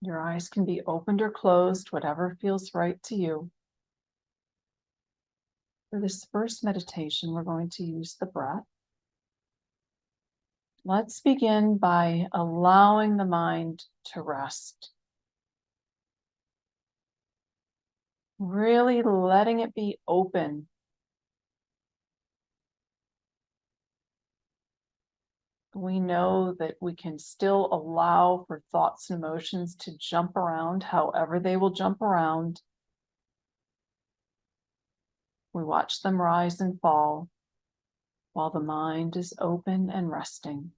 Your eyes can be opened or closed, whatever feels right to you. For this first meditation, we're going to use the breath. Let's begin by allowing the mind to rest. Really letting it be open. We know that we can still allow for thoughts and emotions to jump around however they will jump around. We watch them rise and fall while the mind is open and resting.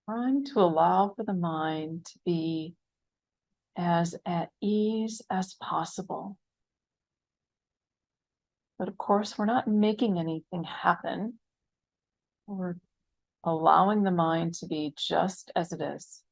Trying to allow for the mind to be as at ease as possible. But of course, we're not making anything happen. We're allowing the mind to be just as it is.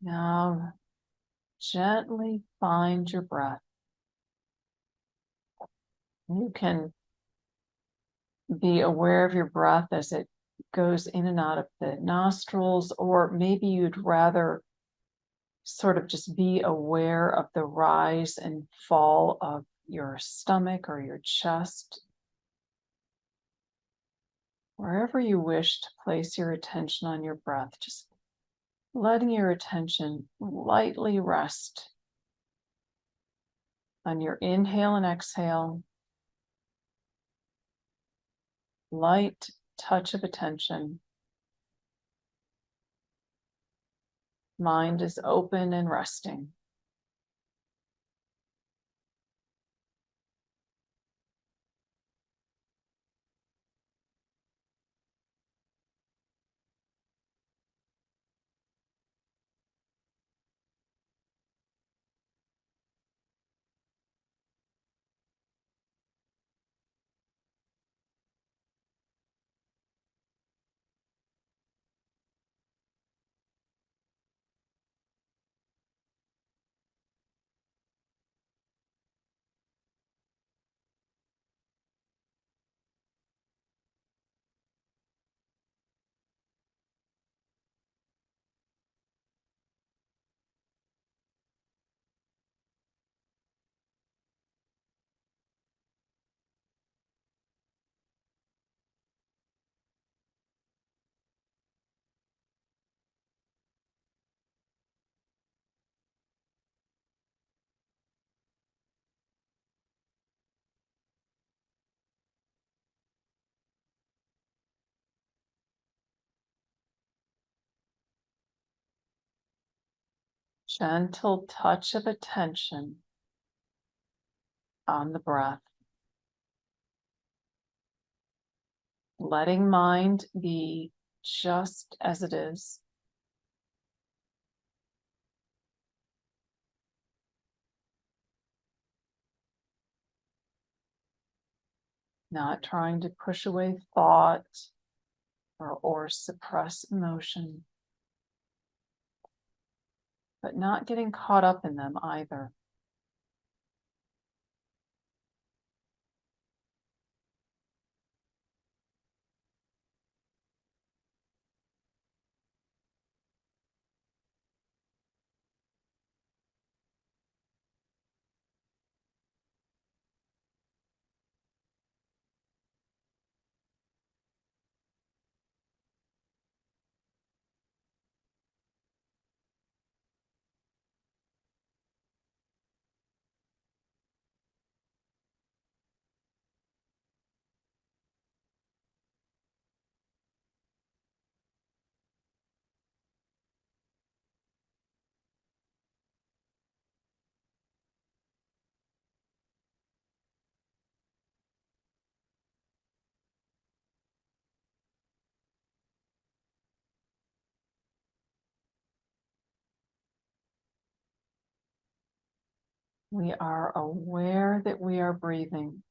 Now gently find your breath. You can be aware of your breath as it goes in and out of the nostrils, or maybe you'd rather sort of just be aware of the rise and fall of your stomach or your chest. Wherever you wish to place your attention on your breath, just letting your attention lightly rest on your inhale and exhale. Light touch of attention. Mind is open and resting. Gentle touch of attention on the breath. Letting mind be just as it is. Not trying to push away thought or suppress emotion, but not getting caught up in them either. We are aware that we are breathing.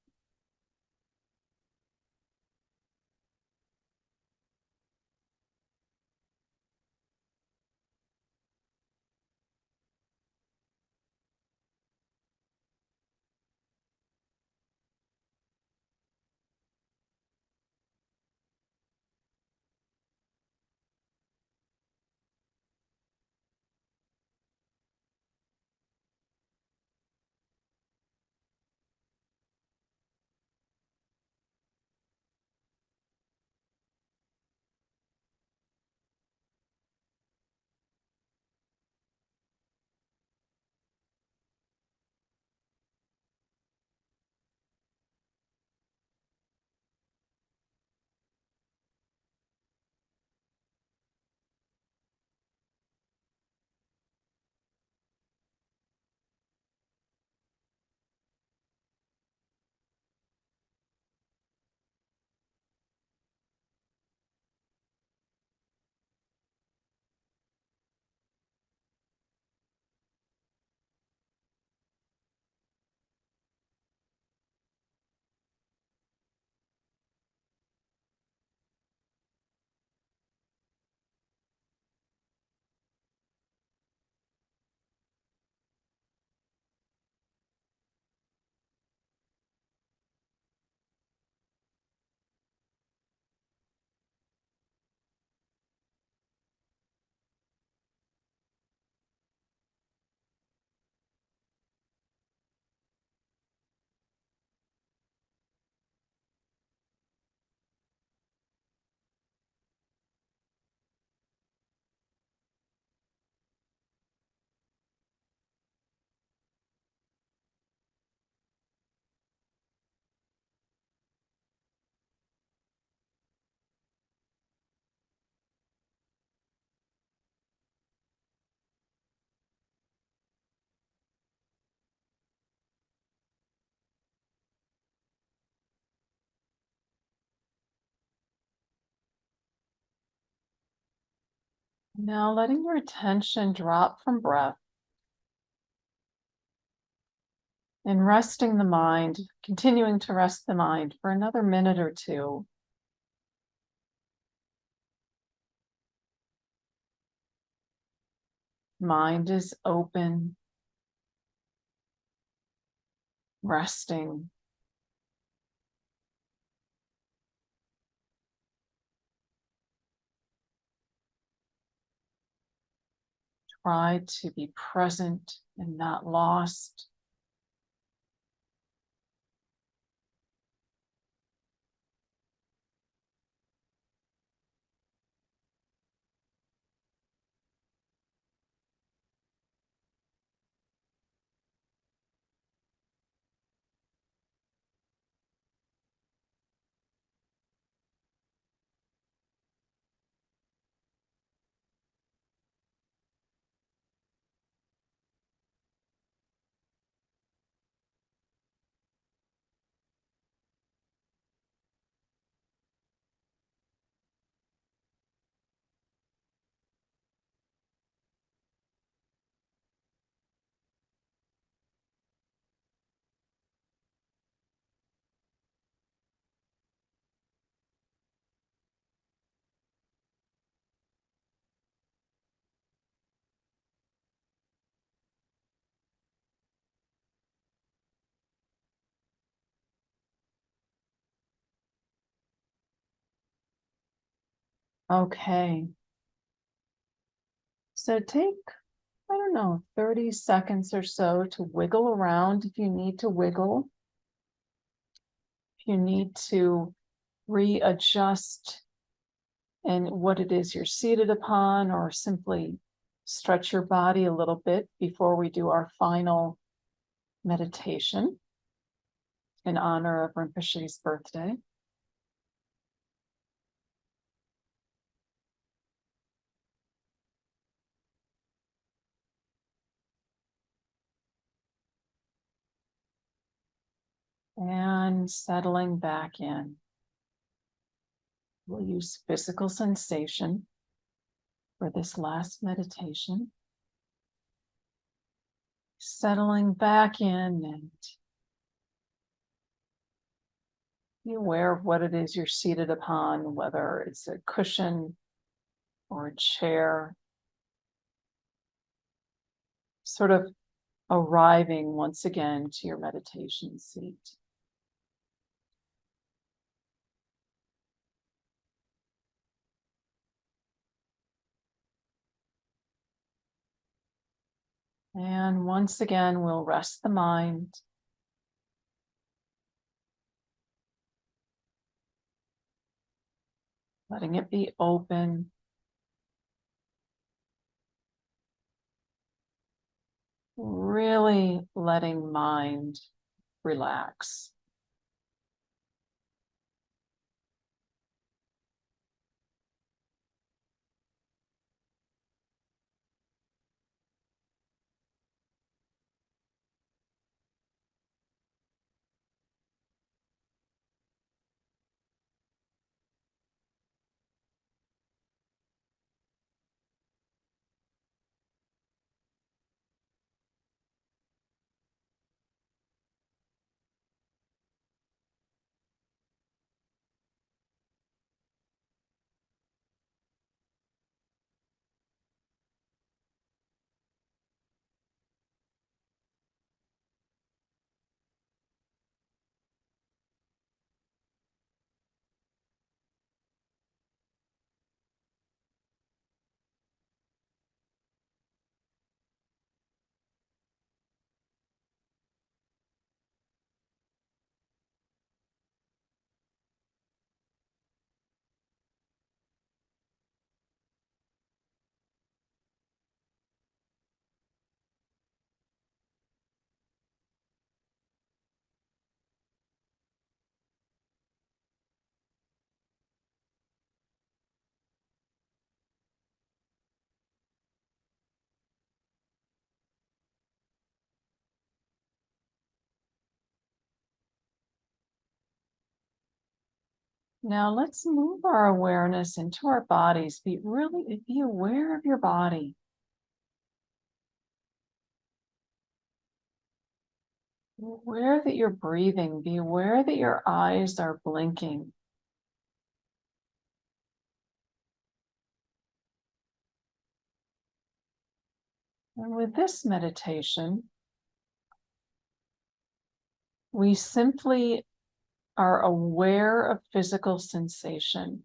Now letting your attention drop from breath and resting the mind, continuing to rest the mind for another minute or two. Mind is open, resting. Try to be present and not lost. Okay. So take, I don't know, 30 seconds or so to wiggle around if you need to wiggle. If you need to readjust and what it is you're seated upon, or simply stretch your body a little bit before we do our final meditation in honor of Rinpoche's birthday. And settling back in. We'll use physical sensation for this last meditation. Settling back in and be aware of what it is you're seated upon, whether it's a cushion or a chair. Sort of arriving once again to your meditation seat. And once again, we'll rest the mind. Letting it be open. Really letting mind relax. Now let's move our awareness into our bodies. Be aware of your body. Be aware that you're breathing. Be aware that your eyes are blinking. And with this meditation, we simply are aware of physical sensation,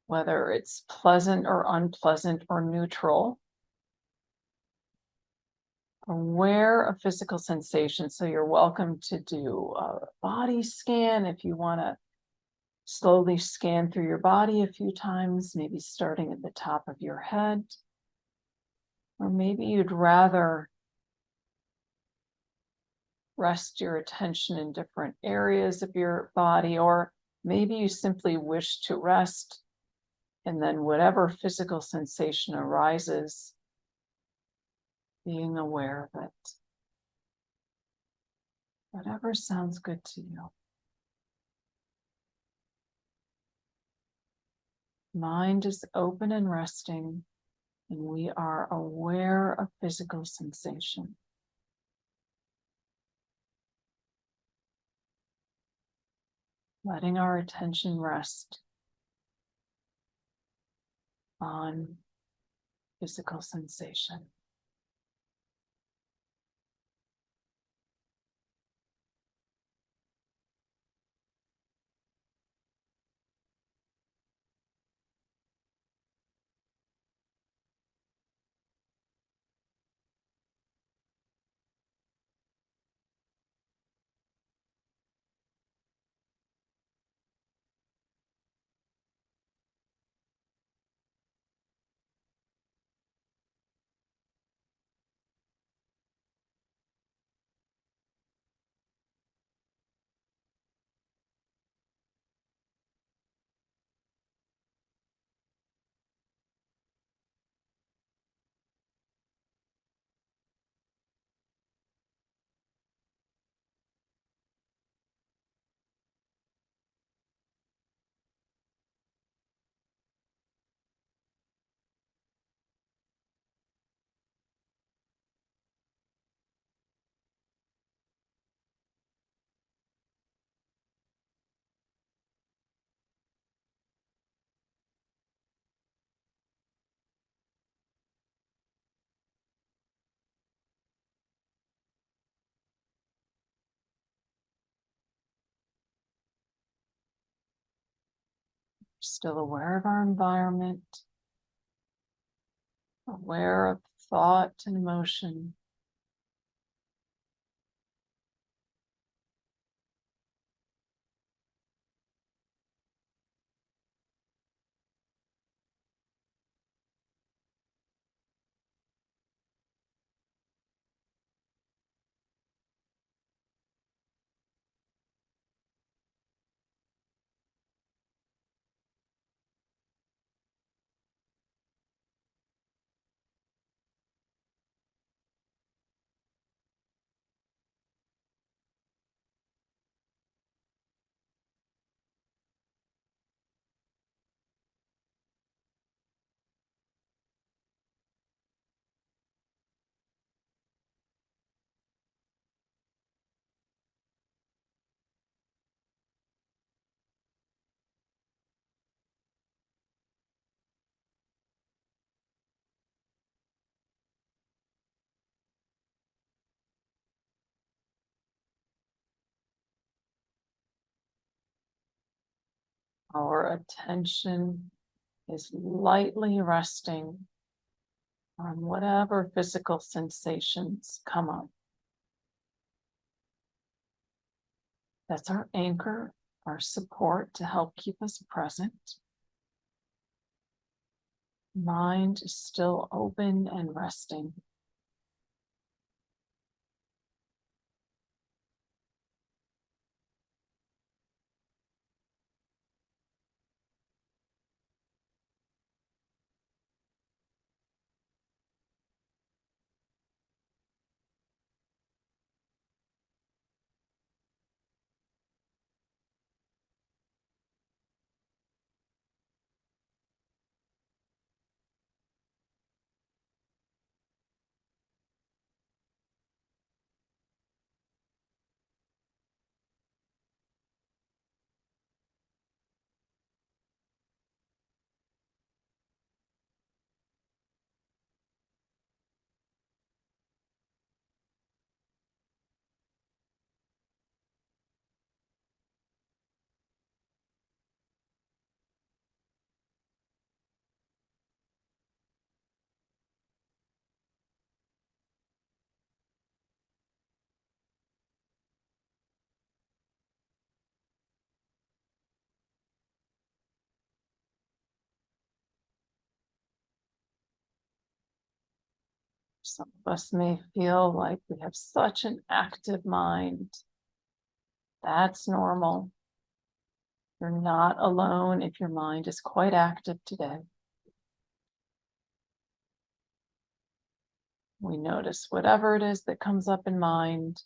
whether it's pleasant or unpleasant or neutral. Aware of physical sensation. So you're welcome to do a body scan if you want to slowly scan through your body a few times, maybe starting at the top of your head. Or maybe you'd rather rest your attention in different areas of your body, or maybe you simply wish to rest, and then whatever physical sensation arises, being aware of it. Whatever sounds good to you. Mind is open and resting, and we are aware of physical sensation. Letting our attention rest on physical sensation. Still aware of our environment, aware of thought and emotion. Our attention is lightly resting on whatever physical sensations come up. That's our anchor, our support to help keep us present. Mind is still open and resting. Some of us may feel like we have such an active mind. That's normal. You're not alone if your mind is quite active today. We notice whatever it is that comes up in mind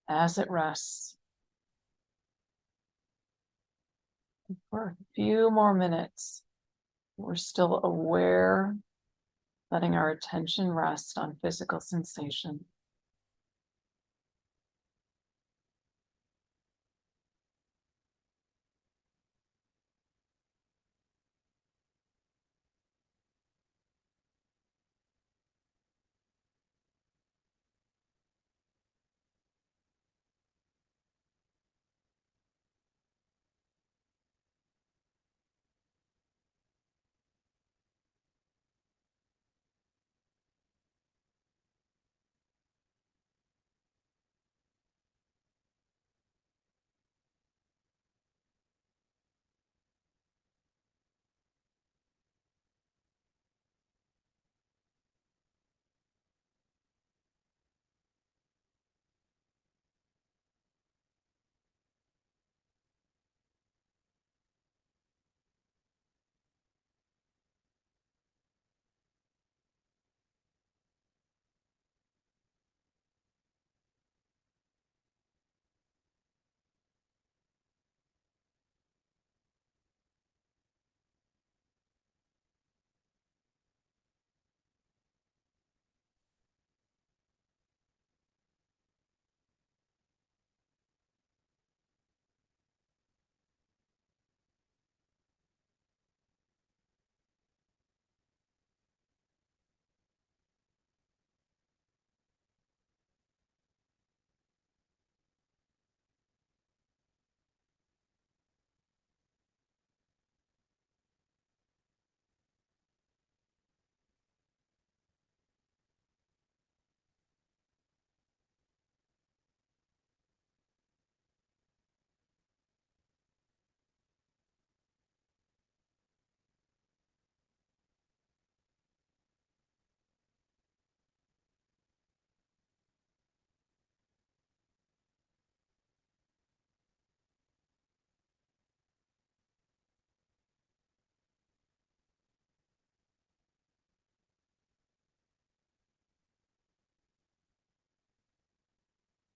as it rests. For a few more minutes, we're still aware, letting our attention rest on physical sensation.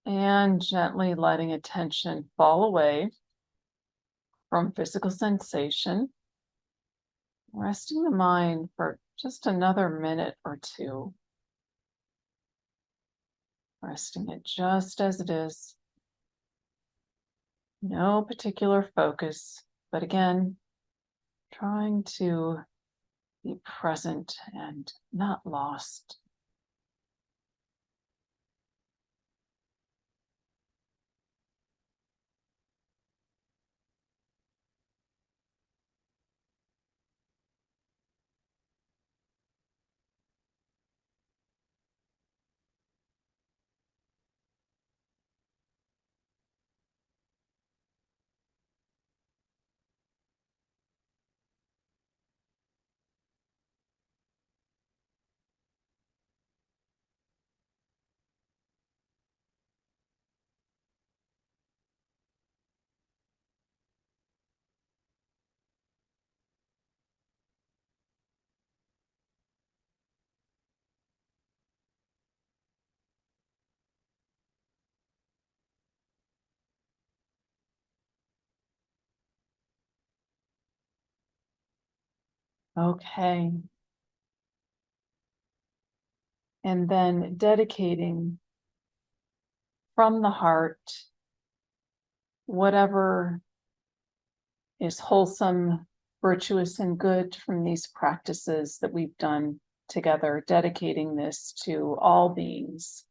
And gently letting attention fall away from physical sensation, resting the mind for just another minute or two. Resting it just as it is. No particular focus, but again, trying to be present and not lost. Okay. And then dedicating from the heart whatever is wholesome, virtuous, and good from these practices that we've done together, dedicating this to all beings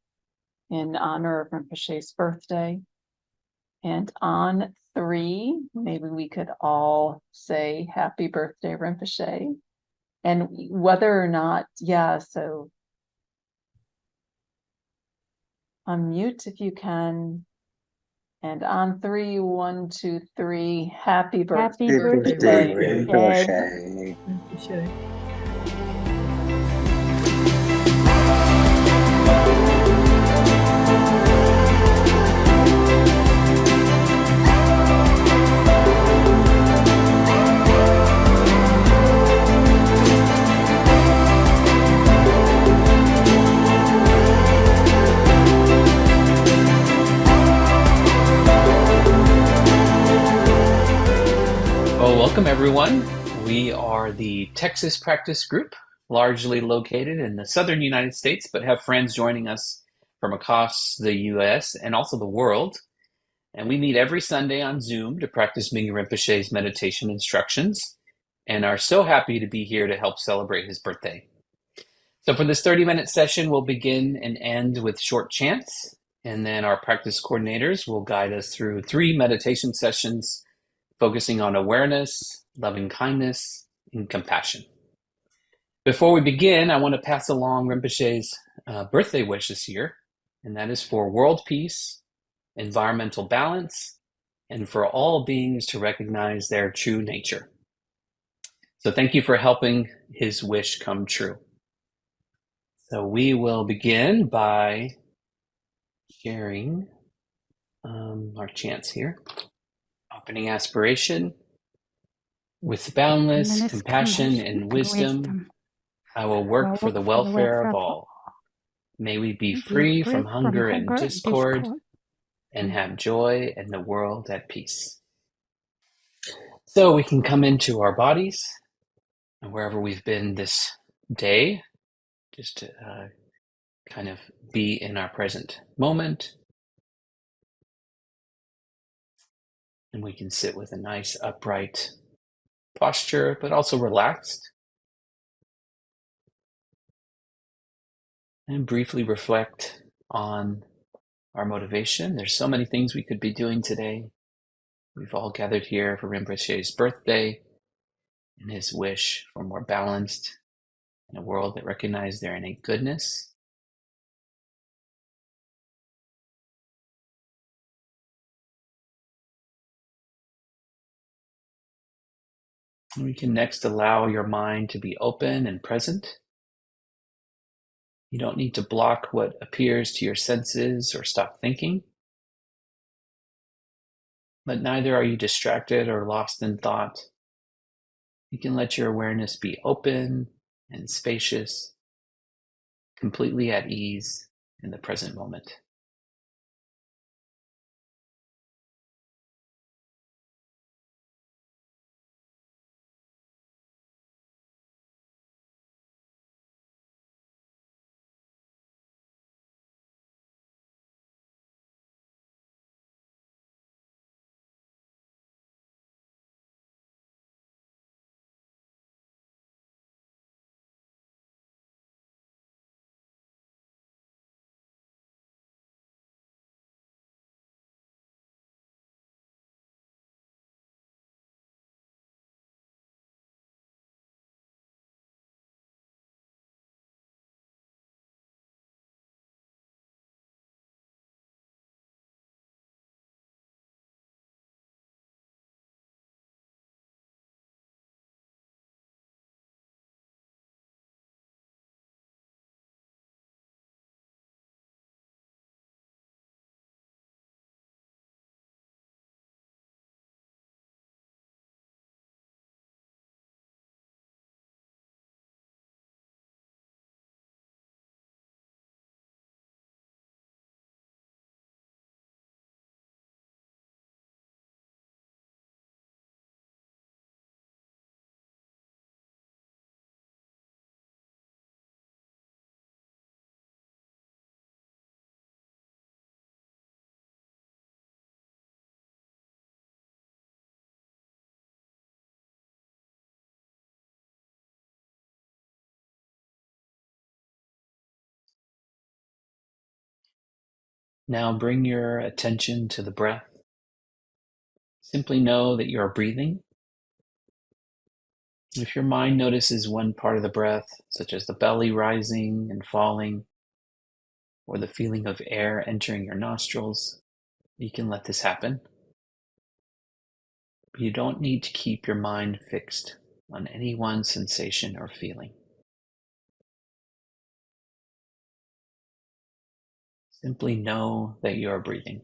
in honor of Rinpoche's birthday. And on 3, maybe we could all say happy birthday, Rinpoche. And whether or not, so unmute if you can. And on 3, 1, 2, 3, happy birthday, Birthday, Rinpoche. Rinpoche. Welcome, everyone. We are the Texas practice group, largely located in the southern United States, but have friends joining us from across the US and also the world. And we meet every Sunday on Zoom to practice Mingyur Rinpoche's meditation instructions and are so happy to be here to help celebrate his birthday. So for this 30-minute session, we'll begin and end with short chants, and then our practice coordinators will guide us through 3 meditation sessions focusing on awareness, loving kindness, and compassion. Before we begin, I want to pass along Rinpoche's birthday wish this year, and that is for world peace, environmental balance, and for all beings to recognize their true nature. So thank you for helping his wish come true. So we will begin by sharing our chants here. Opening aspiration. With boundless compassion and wisdom, I will work for the welfare of all. May we be free from hunger and discord, and have joy and the world at peace. So we can come into our bodies, and wherever we've been this day, just to kind of be in our present moment. And we can sit with a nice upright posture, but also relaxed. And briefly reflect on our motivation. There's so many things we could be doing today. We've all gathered here for Rinpoche's birthday and his wish for more balanced in a world that recognizes their innate goodness. And we can next allow your mind to be open and present. You don't need to block what appears to your senses or stop thinking. But neither are you distracted or lost in thought. You can let your awareness be open and spacious, completely at ease in the present moment. Now bring your attention to the breath. Simply know that you are breathing. If your mind notices one part of the breath, such as the belly rising and falling, or the feeling of air entering your nostrils, you can let this happen. But you don't need to keep your mind fixed on any one sensation or feeling. Simply know that you are breathing.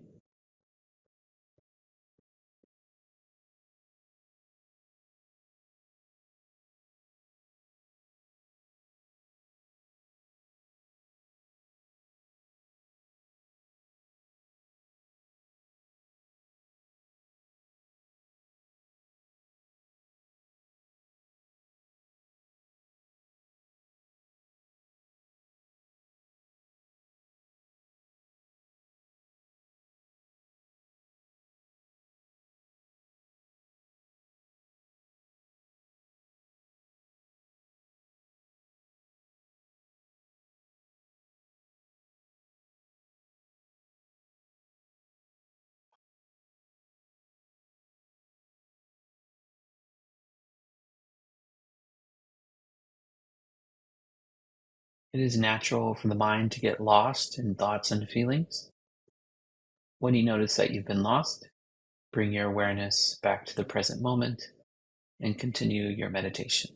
It is natural for the mind to get lost in thoughts and feelings. When you notice that you've been lost, bring your awareness back to the present moment and continue your meditation.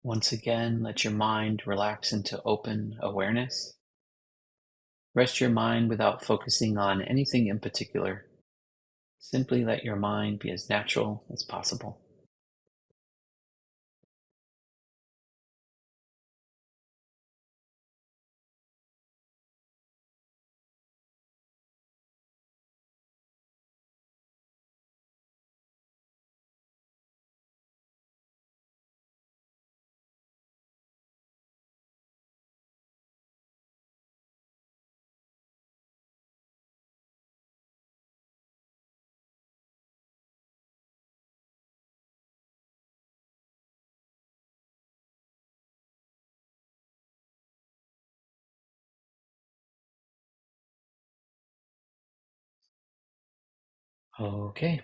Once again, let your mind relax into open awareness. Rest your mind without focusing on anything in particular. Simply let your mind be as natural as possible. Okay.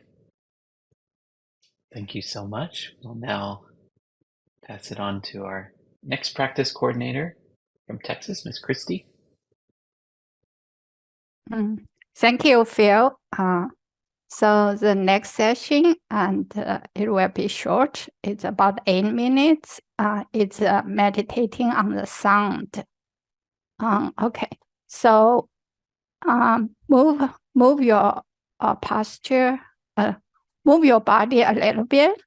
Thank you so much. We'll now pass it on to our next practice coordinator from Texas, Miss Christy. Thank you, Phil. So the next session, and it will be short. It's about 8 minutes. It's meditating on the sound. Okay, so move your posture, move your body a little bit.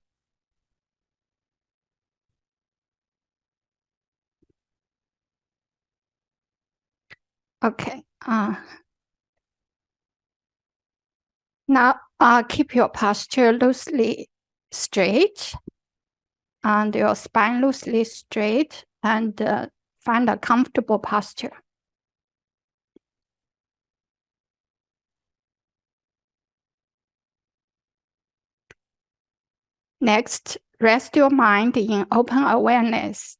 Okay. Now keep your posture loosely straight and your spine loosely straight, and find a comfortable posture. Next, rest your mind in open awareness.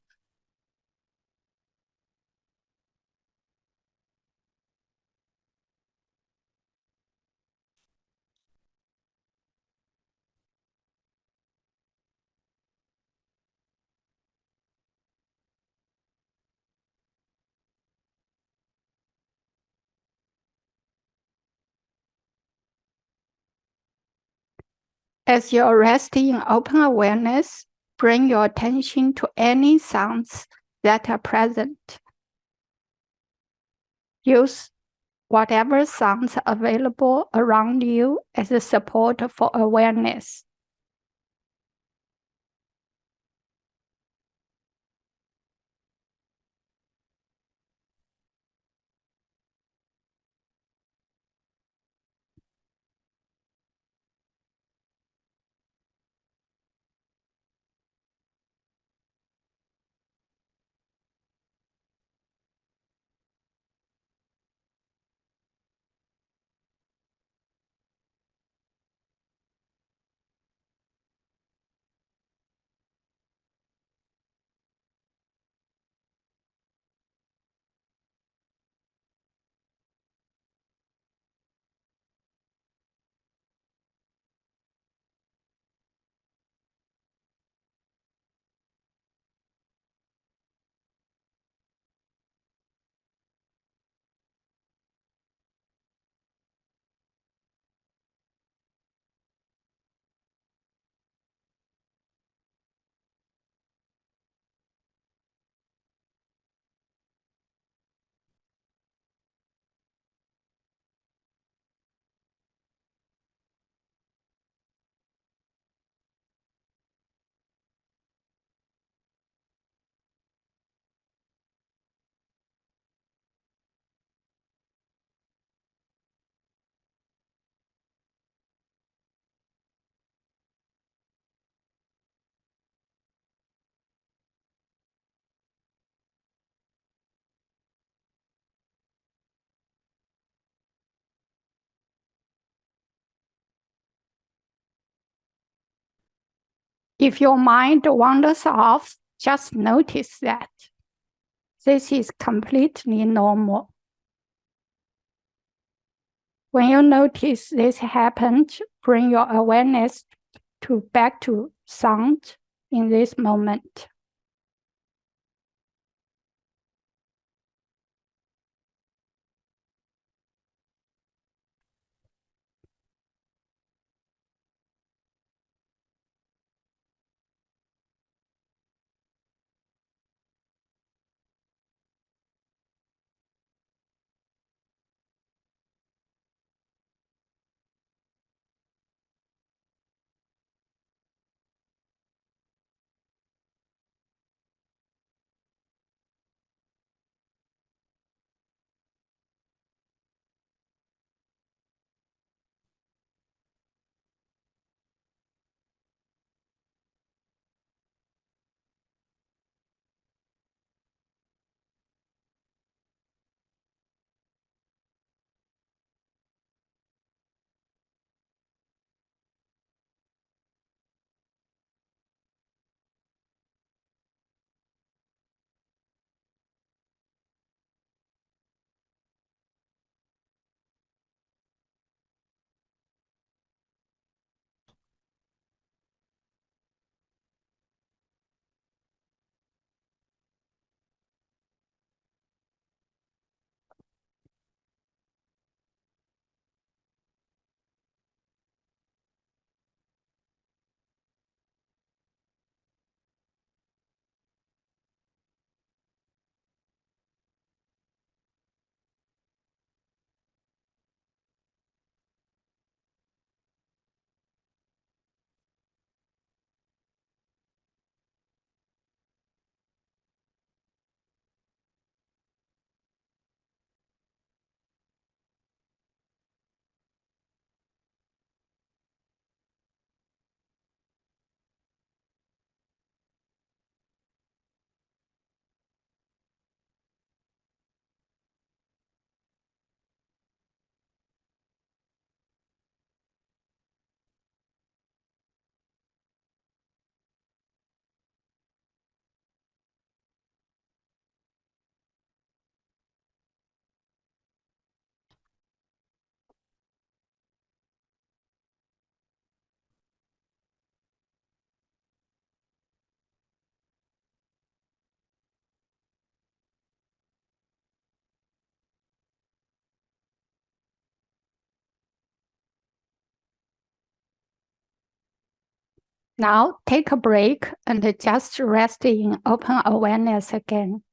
As you're resting in open awareness, bring your attention to any sounds that are present. Use whatever sounds are available around you as a support for awareness. If your mind wanders off, just notice that. This is completely normal. When you notice this happened, bring your awareness back to sound in this moment. Now take a break and just rest in open awareness again.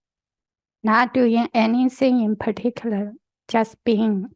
Not doing anything in particular, just being.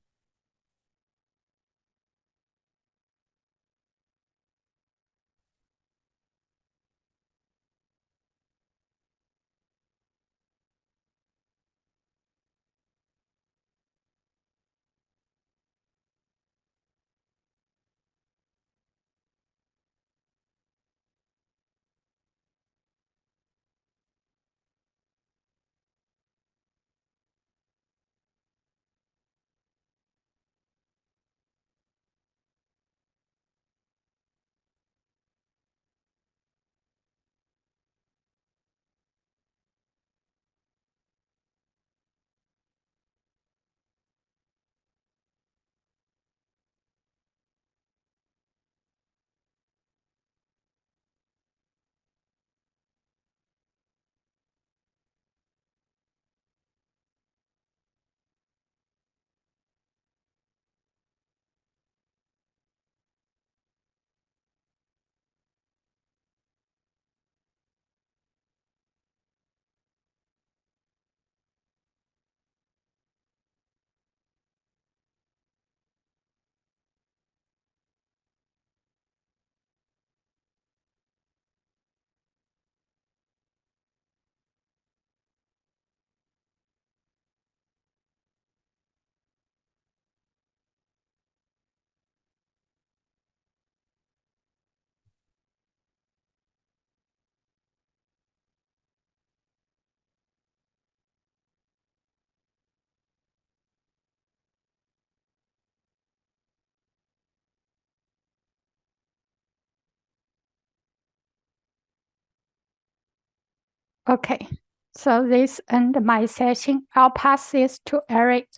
Okay, so this ends my session. I'll pass this to Eric.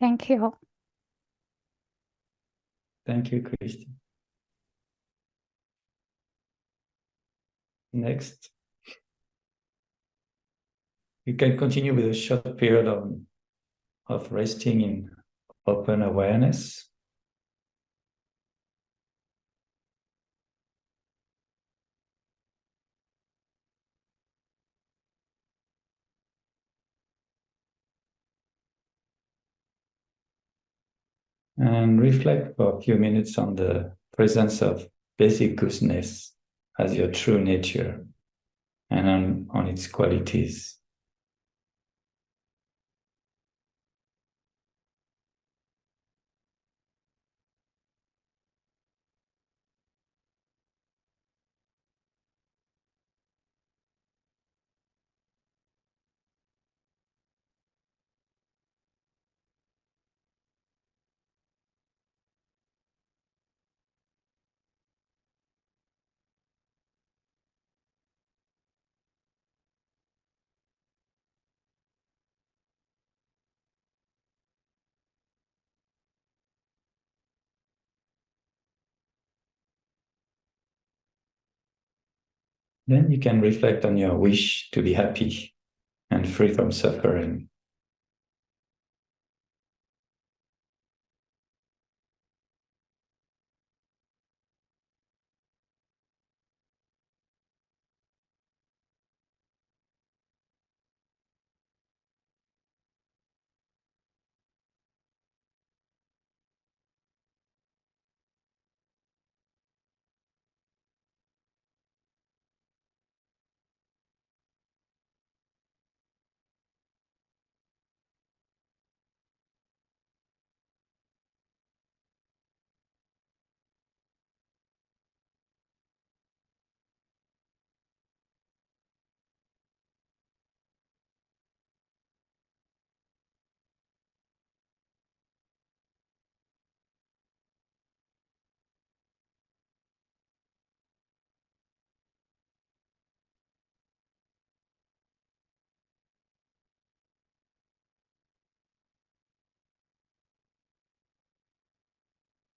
Thank you. Thank you, Christy. Next, you can continue with a short period of resting in open awareness. And reflect for a few minutes on the presence of basic goodness as your true nature and on its qualities. Then you can reflect on your wish to be happy and free from suffering.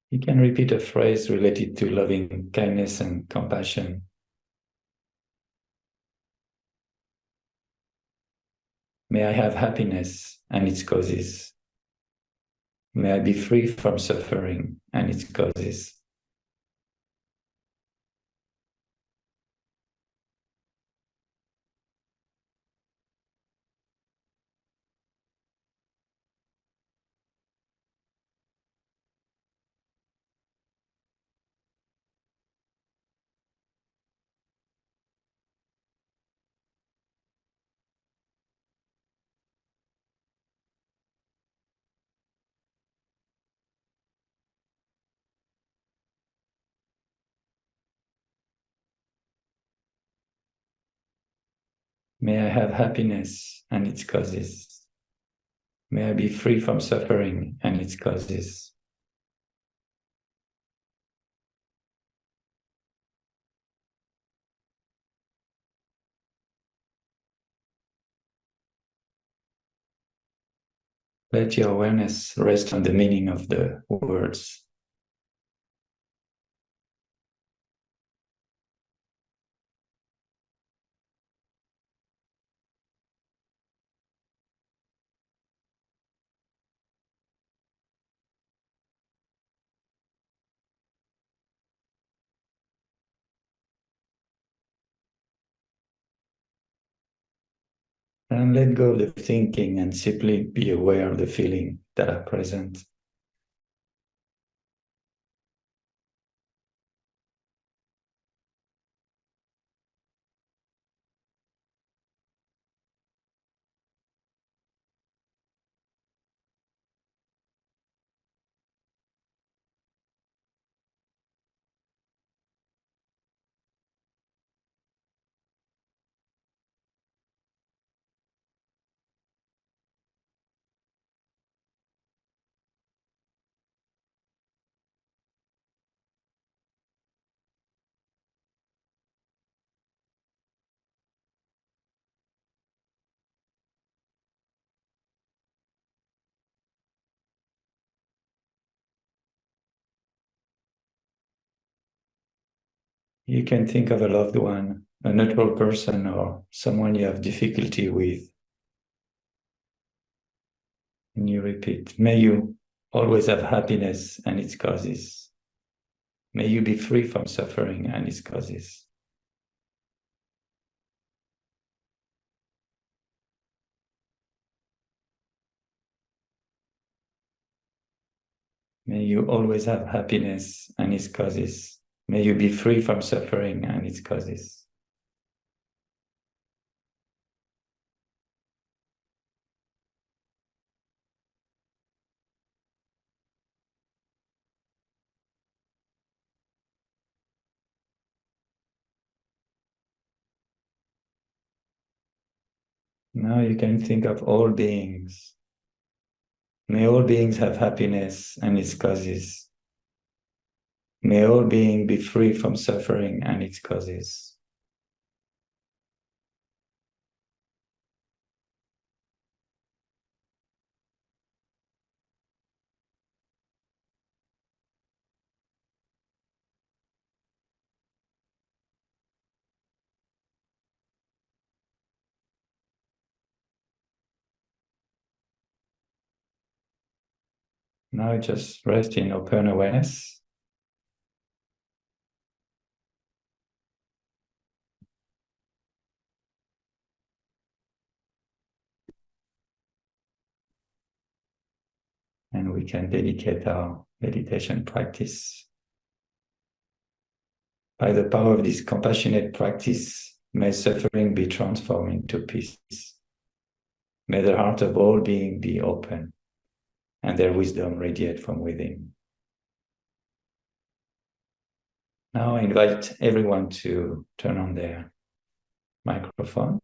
You can repeat a phrase related to loving kindness and compassion. May I have happiness and its causes. May I be free from suffering and its causes. May I have happiness and its causes. May I be free from suffering and its causes. Let your awareness rest on the meaning of the words. And let go of the thinking and simply be aware of the feeling that are present. You can think of a loved one, a neutral person, or someone you have difficulty with. And you repeat, may you always have happiness and its causes. May you be free from suffering and its causes. May you always have happiness and its causes. May you be free from suffering and its causes. Now you can think of all beings. May all beings have happiness and its causes. May all beings be free from suffering and its causes. Now just rest in open awareness. And we can dedicate our meditation practice. By the power of this compassionate practice, may suffering be transformed into peace. May the heart of all beings be open and their wisdom radiate from within. Now I invite everyone to turn on their microphone,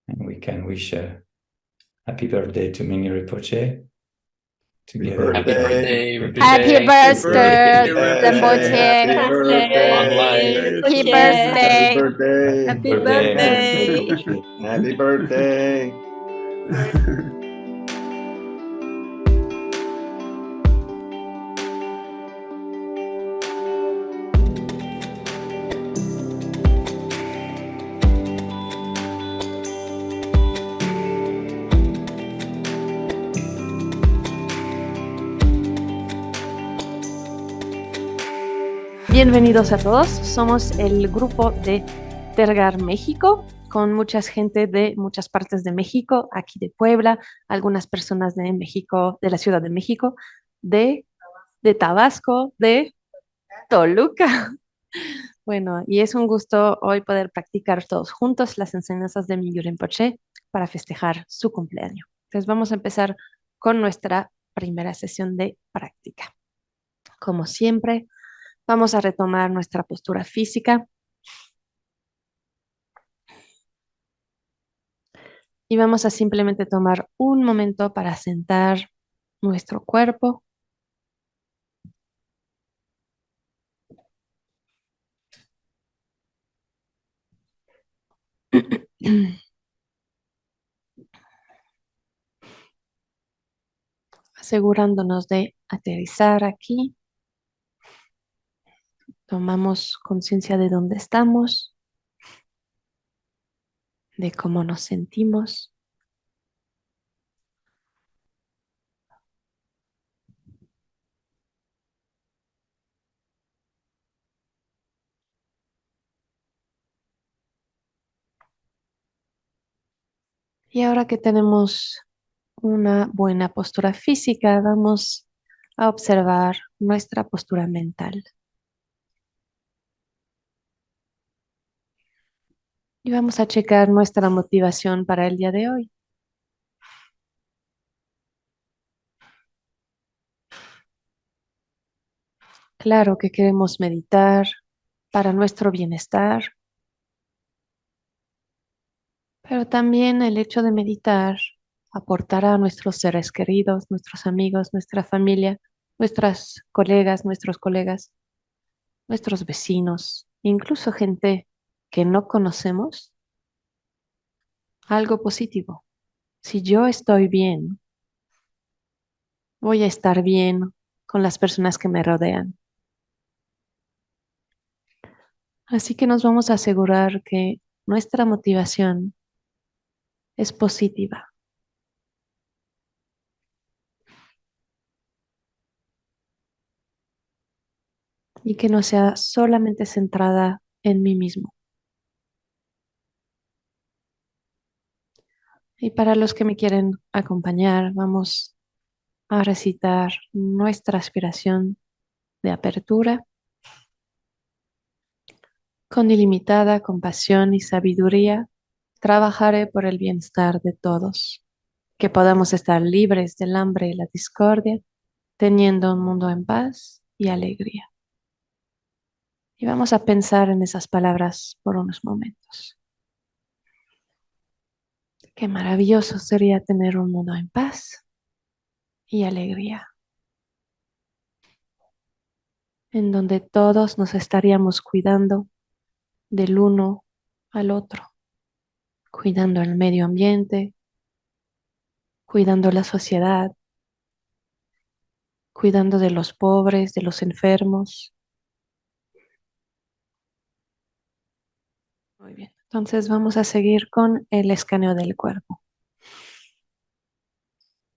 and we can wish a happy birthday to Mingyur Rinpoche. Together. Happy birthday, Rinpoche. Happy birthday, Happy Rinpoche. birthday. Happy birthday. Happy Happy birthday. Happy birthday. Bienvenidos a todos, somos el grupo de Tergar México, con mucha gente de muchas partes de México, aquí de Puebla, algunas personas de México, de la Ciudad de México, de Tabasco, de Toluca. Bueno, y es un gusto hoy poder practicar todos juntos las enseñanzas de Mingyur Rinpoche para festejar su cumpleaños. Entonces vamos a empezar con nuestra primera sesión de práctica. Como siempre, vamos a retomar nuestra postura física y vamos a simplemente tomar un momento para sentar nuestro cuerpo. Asegurándonos de aterrizar aquí. Tomamos conciencia de dónde estamos, de cómo nos sentimos. Y ahora que tenemos una buena postura física, vamos a observar nuestra postura mental. Y vamos a checar nuestra motivación para el día de hoy. Claro que queremos meditar para nuestro bienestar, pero también el hecho de meditar aportará a nuestros seres queridos, nuestros amigos, nuestra familia, nuestros colegas, nuestros vecinos, incluso gente que no conocemos, algo positivo. Si yo estoy bien, voy a estar bien con las personas que me rodean. Así que nos vamos a asegurar que nuestra motivación es positiva. Y que no sea solamente centrada en mí mismo. Y para los que me quieren acompañar, vamos a recitar nuestra aspiración de apertura. Con ilimitada compasión y sabiduría, trabajaré por el bienestar de todos, que podamos estar libres del hambre y la discordia, teniendo un mundo en paz y alegría. Y vamos a pensar en esas palabras por unos momentos. Qué maravilloso sería tener un mundo en paz y alegría, en donde todos nos estaríamos cuidando del uno al otro, cuidando el medio ambiente, cuidando la sociedad, cuidando de los pobres, de los enfermos. Muy bien, entonces vamos a seguir con el escaneo del cuerpo,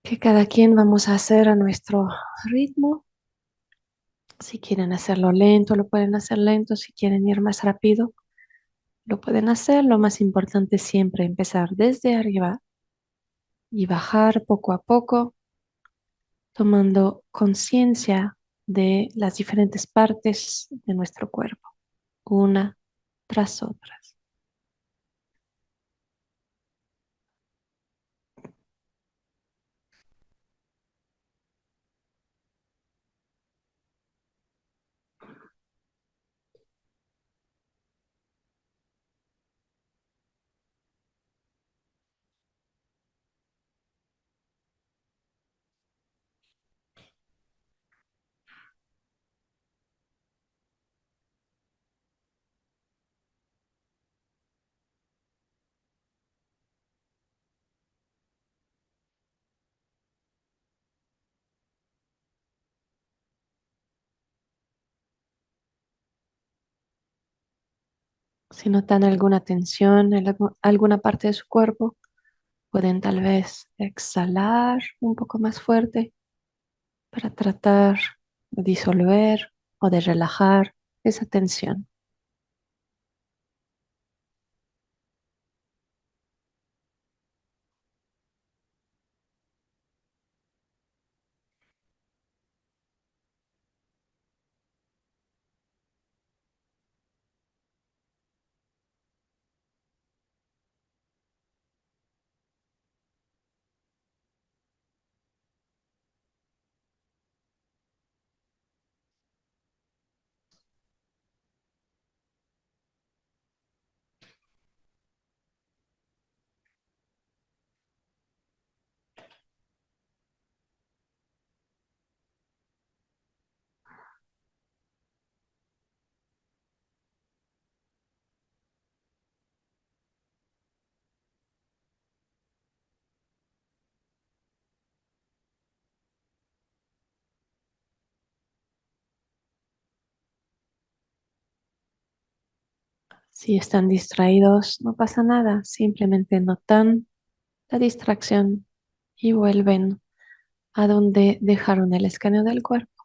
que cada quien vamos a hacer a nuestro ritmo. Si quieren hacerlo lento, lo pueden hacer lento. Si quieren ir más rápido, lo pueden hacer. Lo más importante es siempre empezar desde arriba y bajar poco a poco, tomando conciencia de las diferentes partes de nuestro cuerpo, una tras otra. Si notan alguna tensión en alguna parte de su cuerpo, pueden tal vez exhalar un poco más fuerte para tratar de disolver o de relajar esa tensión. Si están distraídos, no pasa nada, simplemente notan la distracción y vuelven a donde dejaron el escaneo del cuerpo.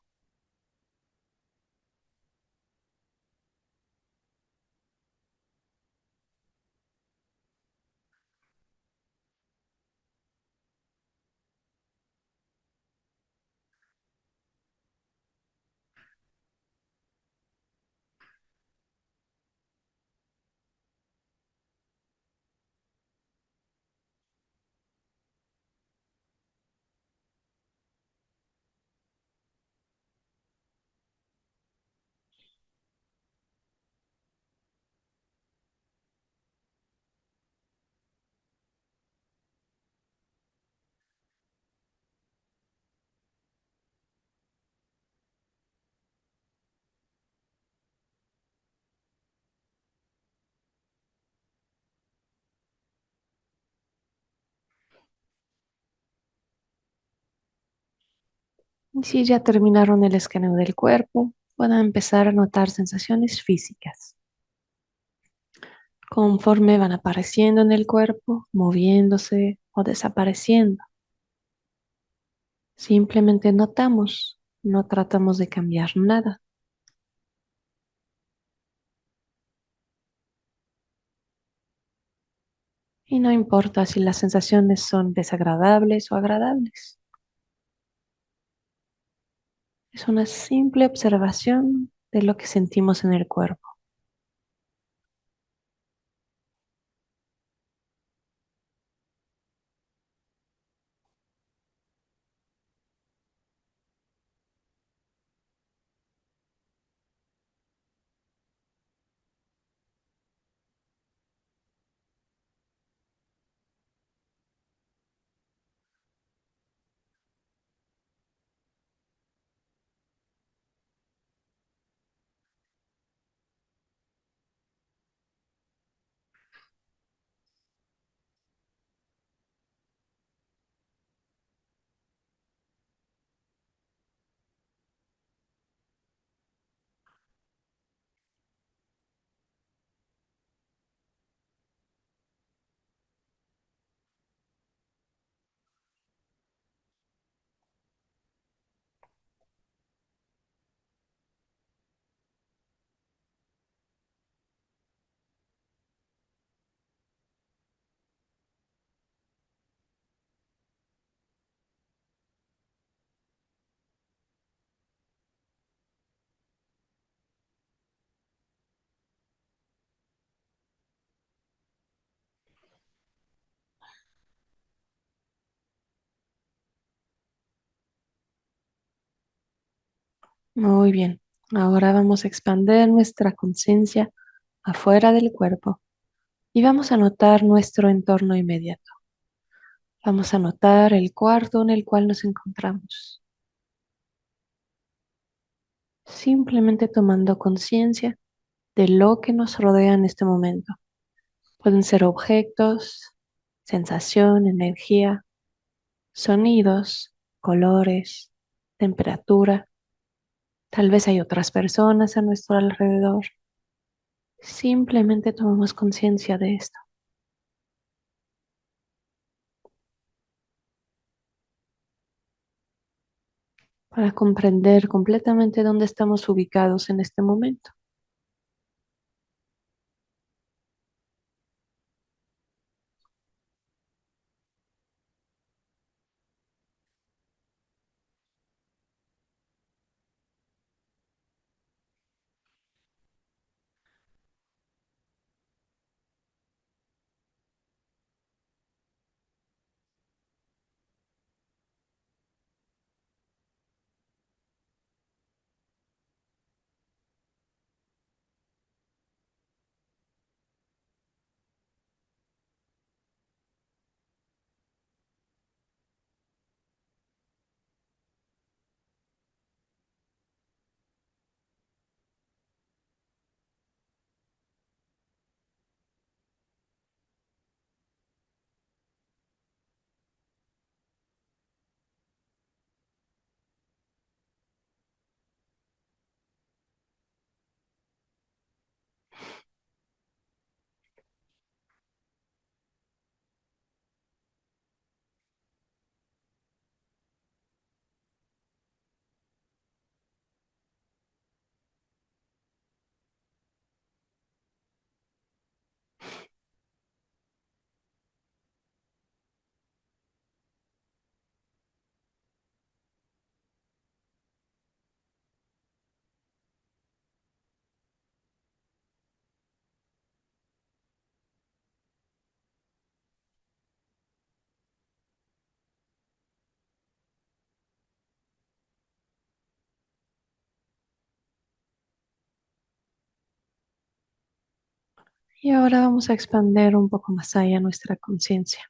Y si ya terminaron el escaneo del cuerpo, pueden empezar a notar sensaciones físicas. conforme van apareciendo en el cuerpo, moviéndose o desapareciendo. Simplemente notamos, no tratamos de cambiar nada. Y no importa si las sensaciones son desagradables o agradables. Es una simple observación de lo que sentimos en el cuerpo. Muy bien. Ahora vamos a expandir nuestra conciencia afuera del cuerpo y vamos a notar nuestro entorno inmediato. Vamos a notar el cuarto en el cual nos encontramos. Simplemente tomando conciencia de lo que nos rodea en este momento. Pueden ser objetos, sensación, energía, sonidos, colores, temperatura. Tal vez hay otras personas a nuestro alrededor. Simplemente tomamos conciencia de esto. Para comprender completamente dónde estamos ubicados en este momento. Y ahora vamos a expandir un poco más allá nuestra conciencia.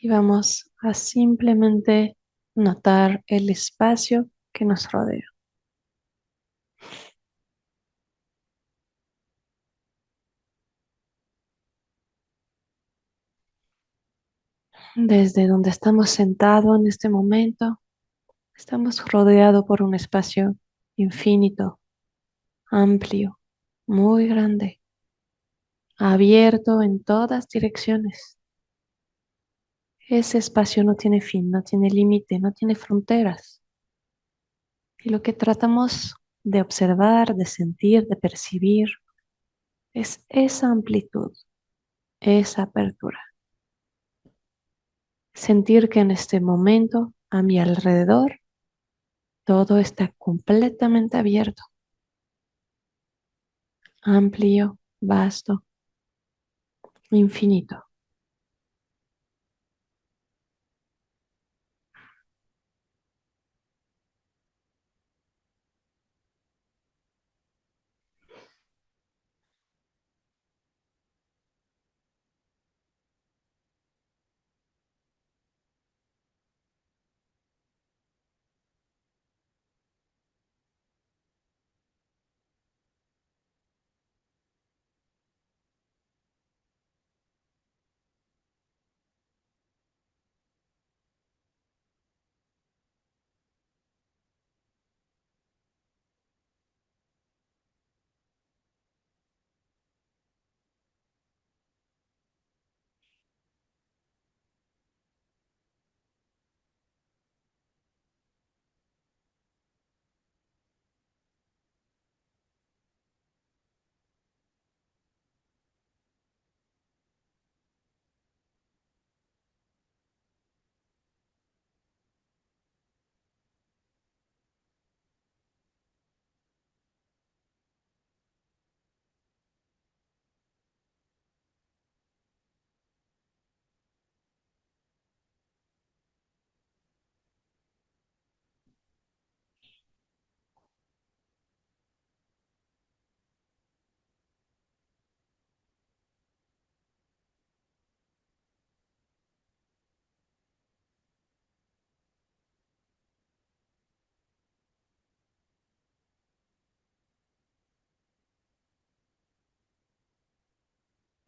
Y vamos a simplemente notar el espacio que nos rodea. Desde donde estamos sentados en este momento, estamos rodeados por un espacio infinito, amplio, muy grande, abierto en todas direcciones. Ese espacio no tiene fin, no tiene límite, no tiene fronteras. Y lo que tratamos de observar, de sentir, de percibir, es esa amplitud, esa apertura. Sentir que en este momento, a mi alrededor, todo está completamente abierto, amplio, vasto, infinito.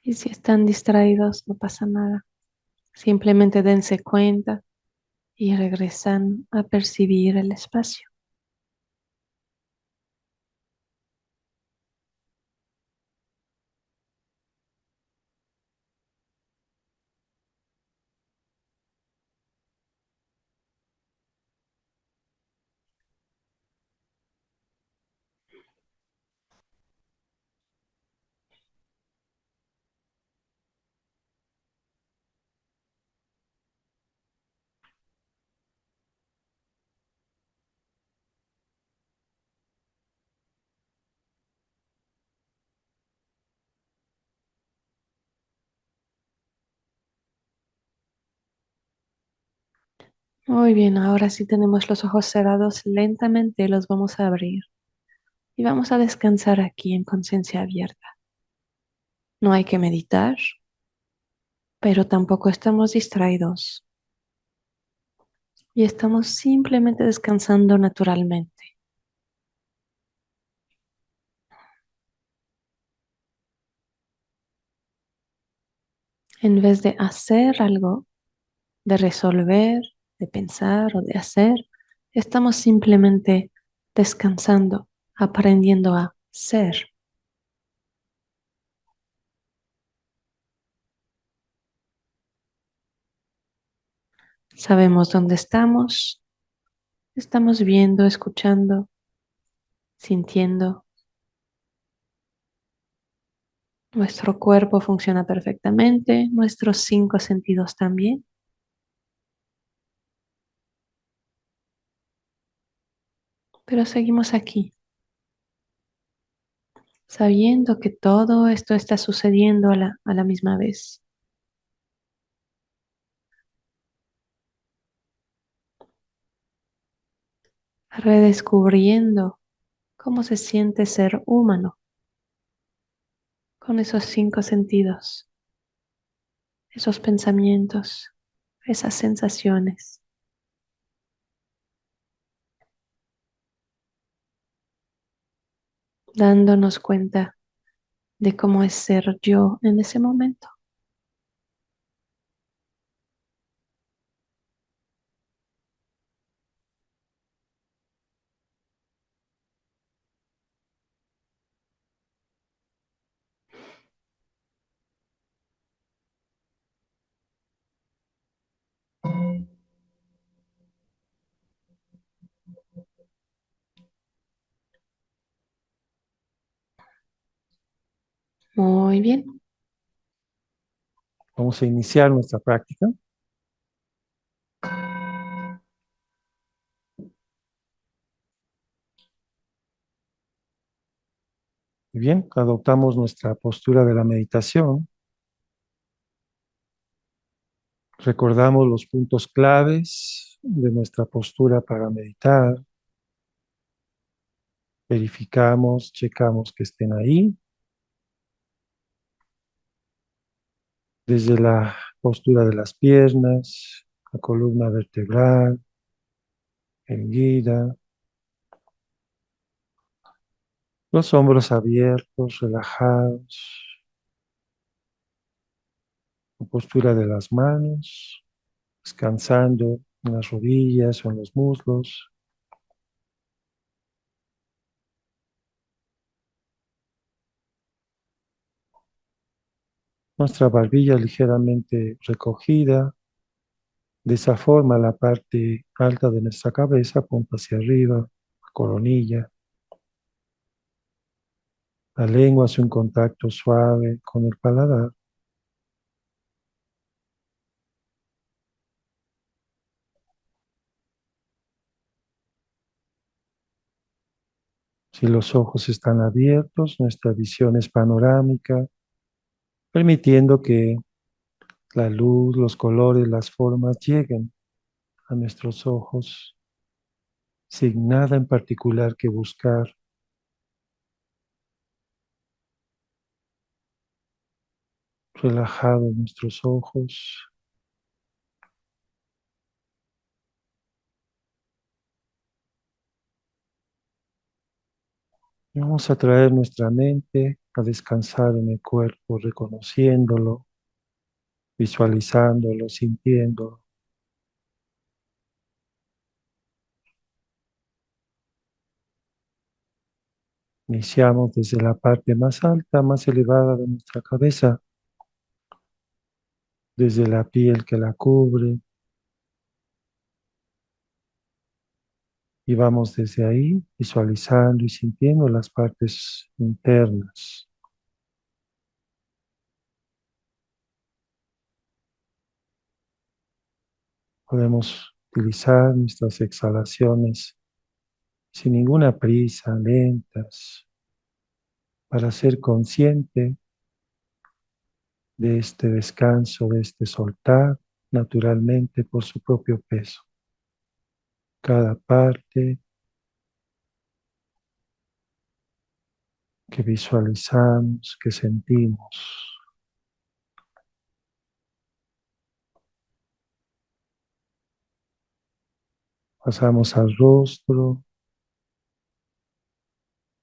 Y si están distraídos, no pasa nada. Simplemente dense cuenta y regresan a percibir el espacio. Muy bien, ahora sí tenemos los ojos cerrados, lentamente los vamos a abrir y vamos a descansar aquí en conciencia abierta. No hay que meditar, pero tampoco estamos distraídos y estamos simplemente descansando naturalmente. En vez de hacer algo, de resolver, de pensar o de hacer, estamos simplemente descansando, aprendiendo a ser. Sabemos dónde estamos viendo, escuchando, sintiendo. Nuestro cuerpo funciona perfectamente, nuestros 5 sentidos también. Pero seguimos aquí, sabiendo que todo esto está sucediendo a la misma vez. Redescubriendo cómo se siente ser humano con esos 5 sentidos, esos pensamientos, esas sensaciones. Dándonos cuenta de cómo es ser yo en ese momento. Muy bien. Vamos a iniciar nuestra práctica. Bien, adoptamos nuestra postura de la meditación. Recordamos los puntos claves de nuestra postura para meditar. Verificamos, checamos que estén ahí. Desde la postura de las piernas, la columna vertebral, erguida, los hombros abiertos, relajados, la postura de las manos, descansando en las rodillas o en los muslos. Nuestra barbilla ligeramente recogida. De esa forma la parte alta de nuestra cabeza apunta hacia arriba, la coronilla. La lengua hace un contacto suave con el paladar. Si los ojos están abiertos, nuestra visión es panorámica, permitiendo que la luz, los colores, las formas lleguen a nuestros ojos sin nada en particular que buscar. Relajados nuestros ojos. Y vamos a traer nuestra mente a descansar en el cuerpo, reconociéndolo, visualizándolo, sintiéndolo. Iniciamos desde la parte más alta, más elevada de nuestra cabeza, desde la piel que la cubre, y vamos desde ahí visualizando y sintiendo las partes internas. Podemos utilizar nuestras exhalaciones sin ninguna prisa, lentas, para ser consciente de este descanso, de este soltar naturalmente por su propio peso. Cada parte que visualizamos, que sentimos. Pasamos al rostro,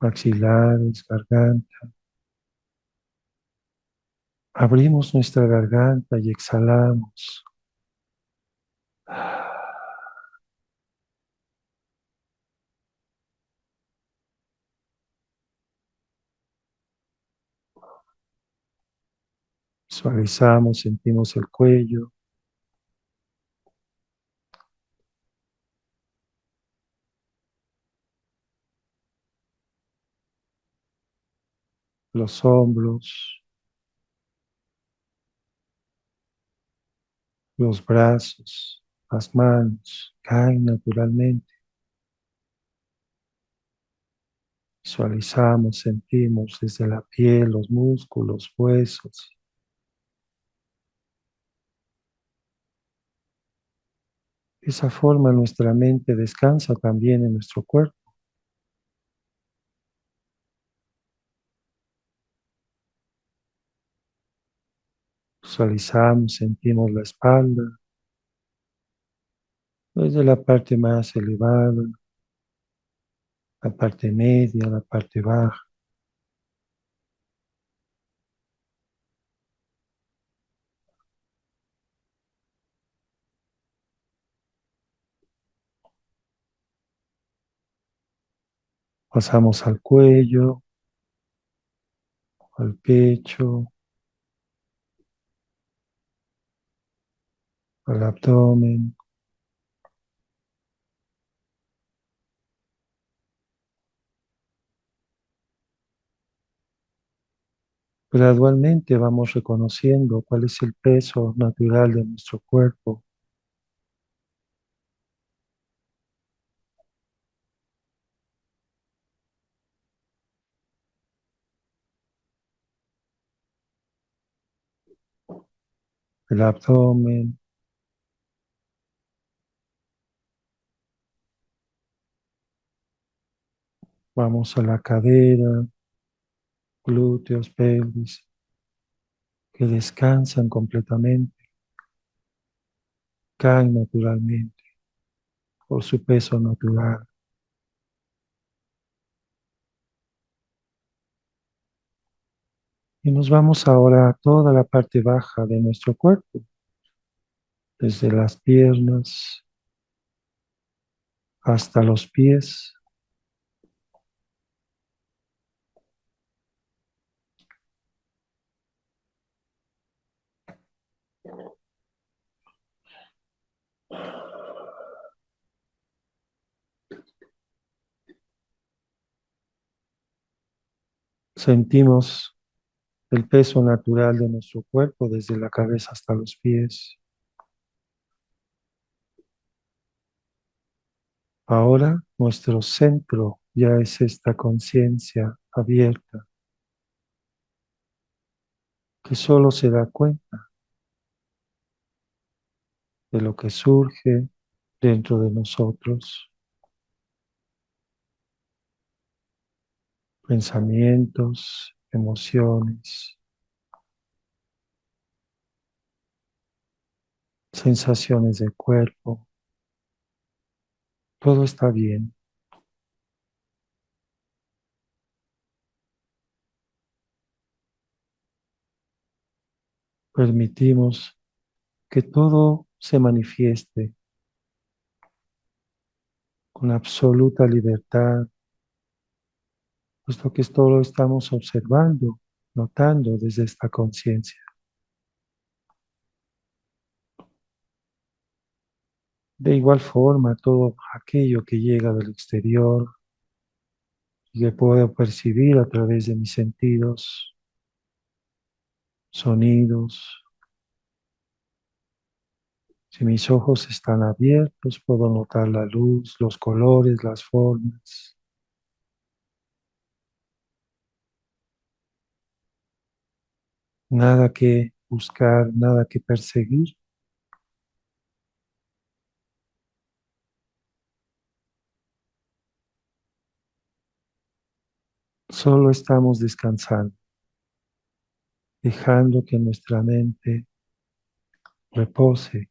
maxilares, garganta. Abrimos nuestra garganta y exhalamos. Visualizamos, sentimos el cuello, los hombros, los brazos, las manos, caen naturalmente. Visualizamos, sentimos desde la piel, los músculos, huesos. De esa forma nuestra mente descansa también en nuestro cuerpo. Visualizamos, sentimos la espalda, desde la parte más elevada, la parte media, la parte baja. Pasamos al cuello, al pecho, al abdomen. Gradualmente vamos reconociendo cuál es el peso natural de nuestro cuerpo. El abdomen, vamos a la cadera, glúteos, pelvis, que descansan completamente, caen naturalmente por su peso natural. Y nos vamos ahora a toda la parte baja de nuestro cuerpo, desde las piernas hasta los pies. Sentimos el peso natural de nuestro cuerpo desde la cabeza hasta los pies. Ahora nuestro centro ya es esta conciencia abierta que solo se da cuenta de lo que surge dentro de nosotros. Pensamientos, emociones, sensaciones de cuerpo. Todo está bien. Permitimos que todo se manifieste con absoluta libertad, puesto que esto lo estamos observando, notando desde esta conciencia. De igual forma, todo aquello que llega del exterior y que puedo percibir a través de mis sentidos, sonidos. Si mis ojos están abiertos, puedo notar la luz, los colores, las formas. Nada que buscar, nada que perseguir. Solo estamos descansando, dejando que nuestra mente repose.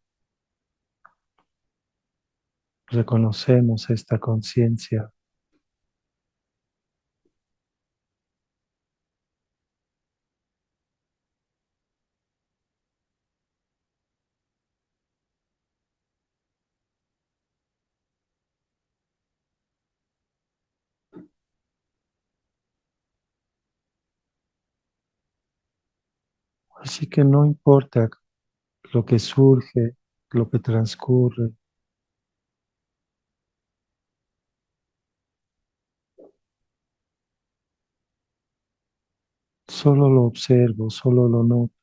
Reconocemos esta conciencia. Así que no importa lo que surge, lo que transcurre. Solo lo observo, solo lo noto.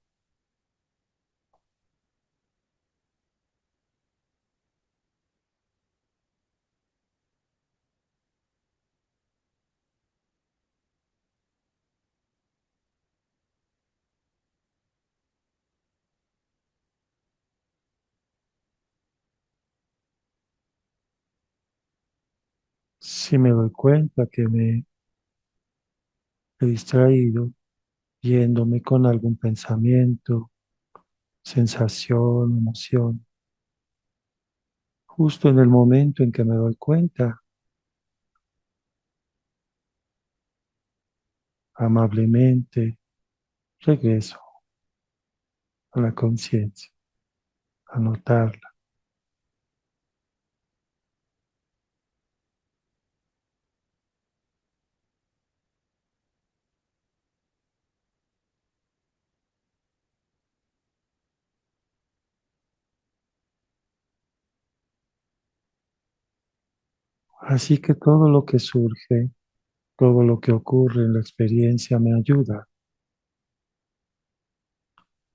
Si me doy cuenta que me he distraído, yéndome con algún pensamiento, sensación, emoción, justo en el momento en que me doy cuenta, amablemente regreso a la conciencia, a notarla. Así que todo lo que surge, todo lo que ocurre en la experiencia me ayuda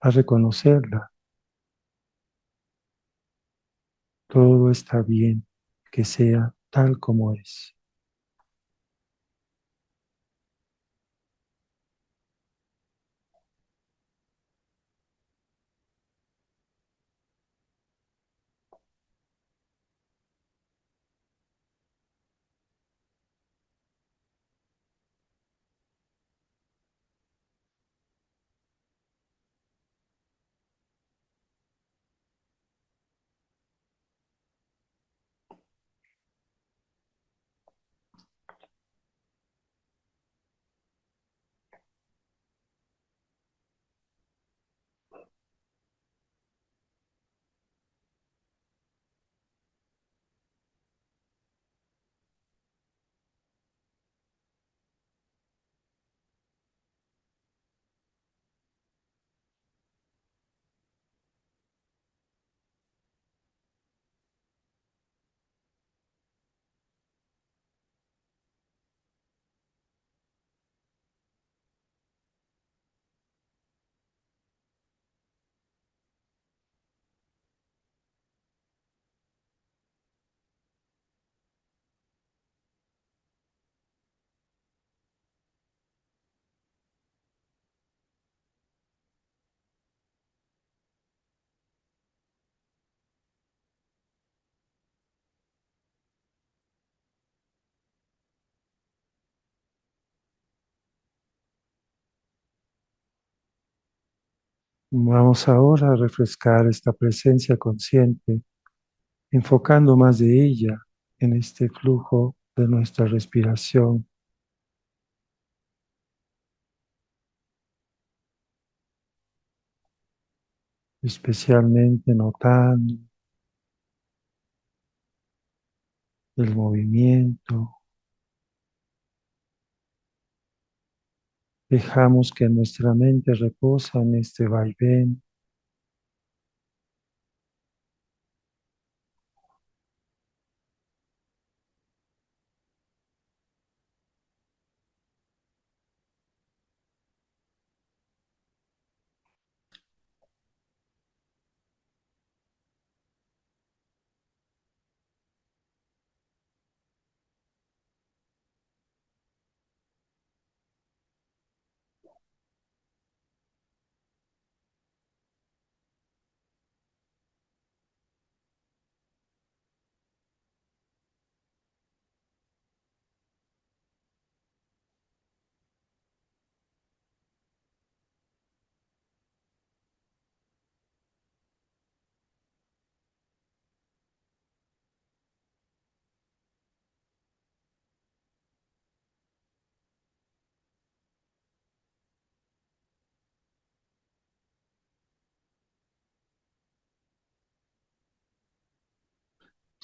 a reconocerla. Todo está bien, que sea tal como es. Vamos ahora a refrescar esta presencia consciente, enfocando más de ella en este flujo de nuestra respiración, especialmente notando el movimiento. Dejamos que nuestra mente reposa en este vaivén.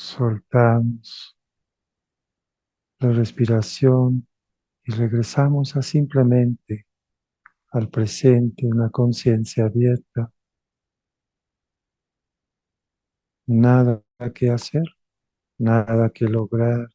Soltamos la respiración y regresamos a simplemente al presente, una conciencia abierta, nada que hacer, nada que lograr.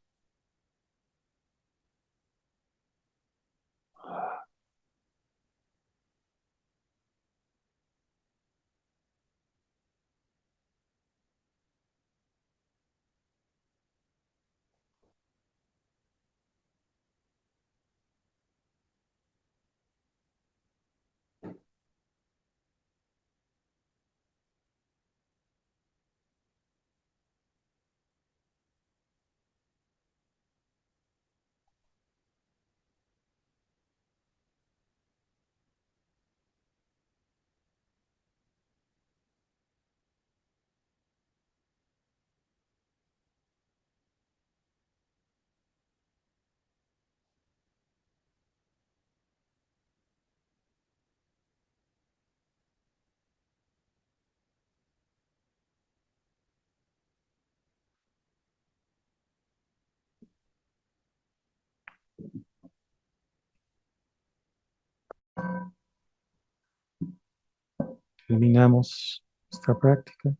Terminamos esta práctica.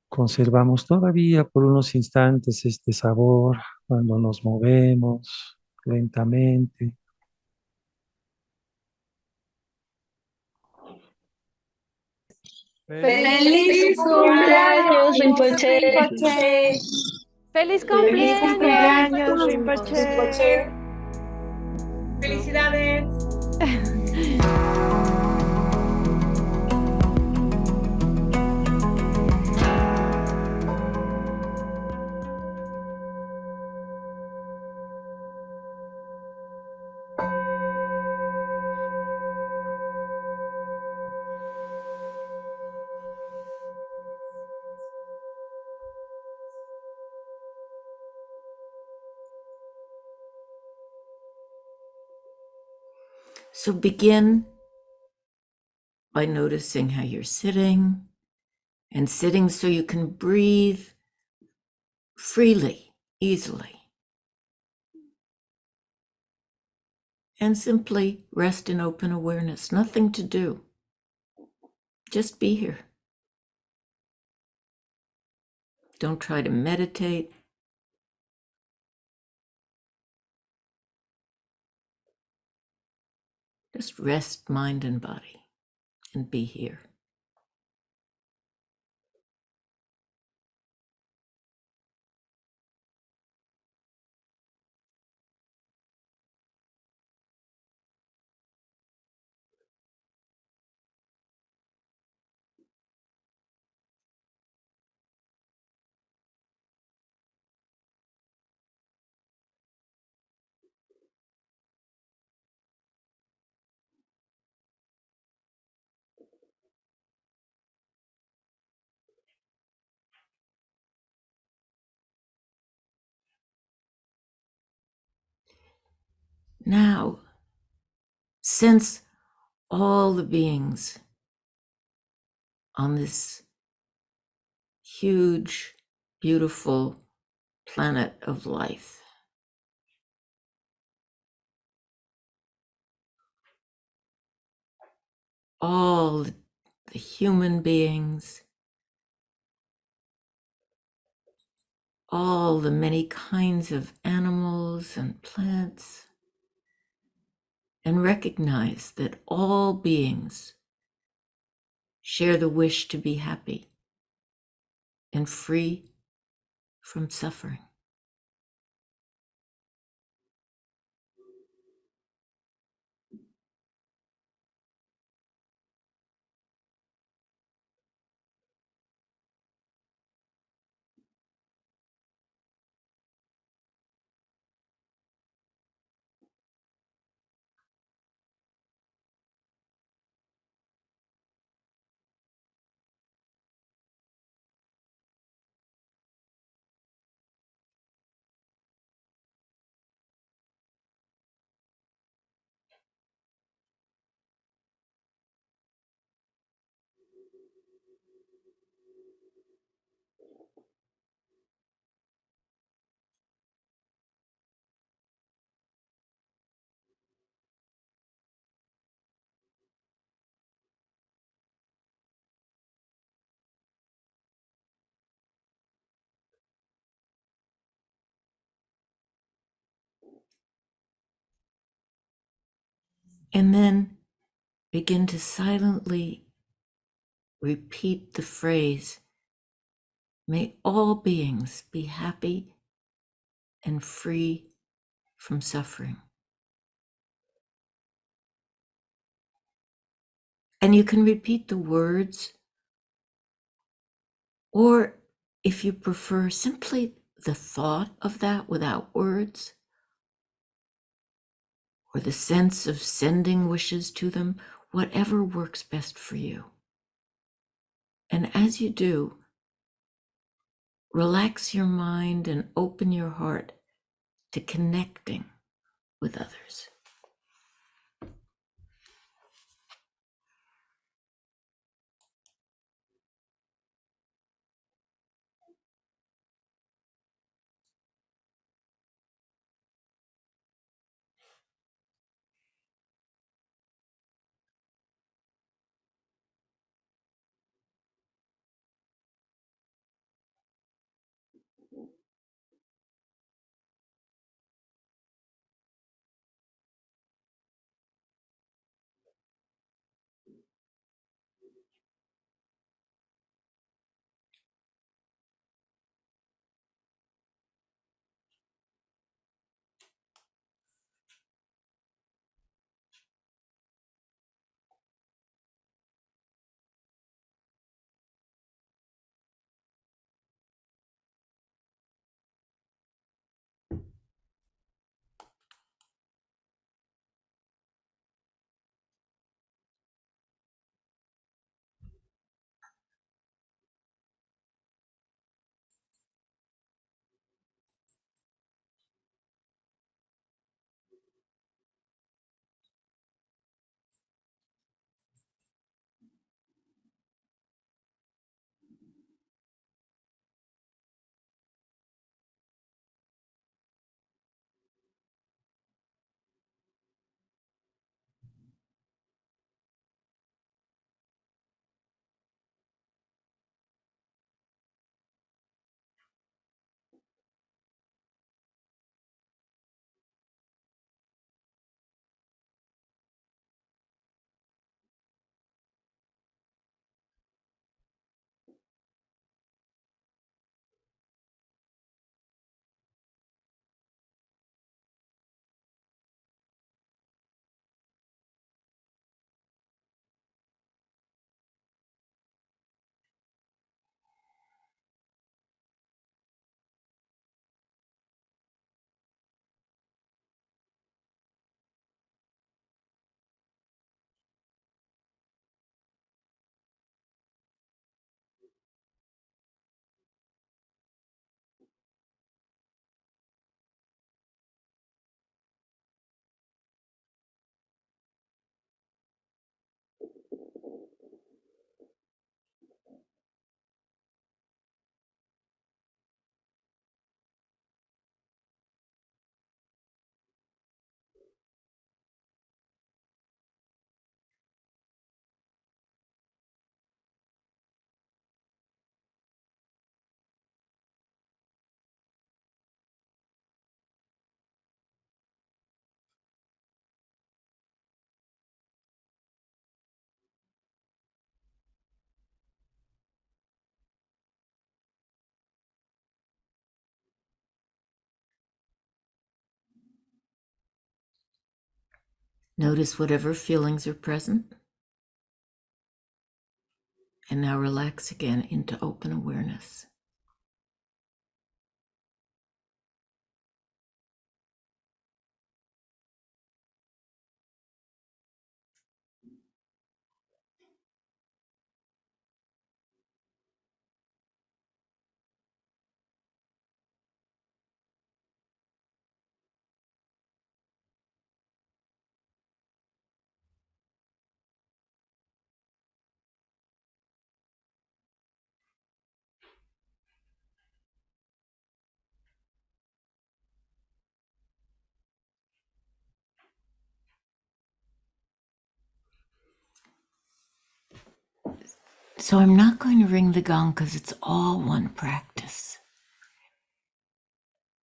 Conservamos todavía por unos instantes este sabor cuando nos movemos lentamente. ¡Feliz cumpleaños, Rinpoche! ¡Feliz ¡Feliz cumpleaños! cumpleaños, Rinpoche! ¡Felicidades! So begin by noticing how you're sitting, and sitting so you can breathe freely, easily. And simply rest in open awareness, nothing to do. Just be here. Don't try to meditate. Just rest mind and body and be here. Now, sense all the beings on this huge, beautiful planet of life. All the human beings, all the many kinds of animals and plants, and recognize that all beings share the wish to be happy and free from suffering. And then begin to silently repeat the phrase, may all beings be happy and free from suffering. And you can repeat the words, or if you prefer, simply the thought of that without words, or the sense of sending wishes to them, whatever works best for you. And as you do, relax your mind and open your heart to connecting with others. Notice whatever feelings are present. And now relax again into open awareness. So I'm not going to ring the gong because it's all one practice.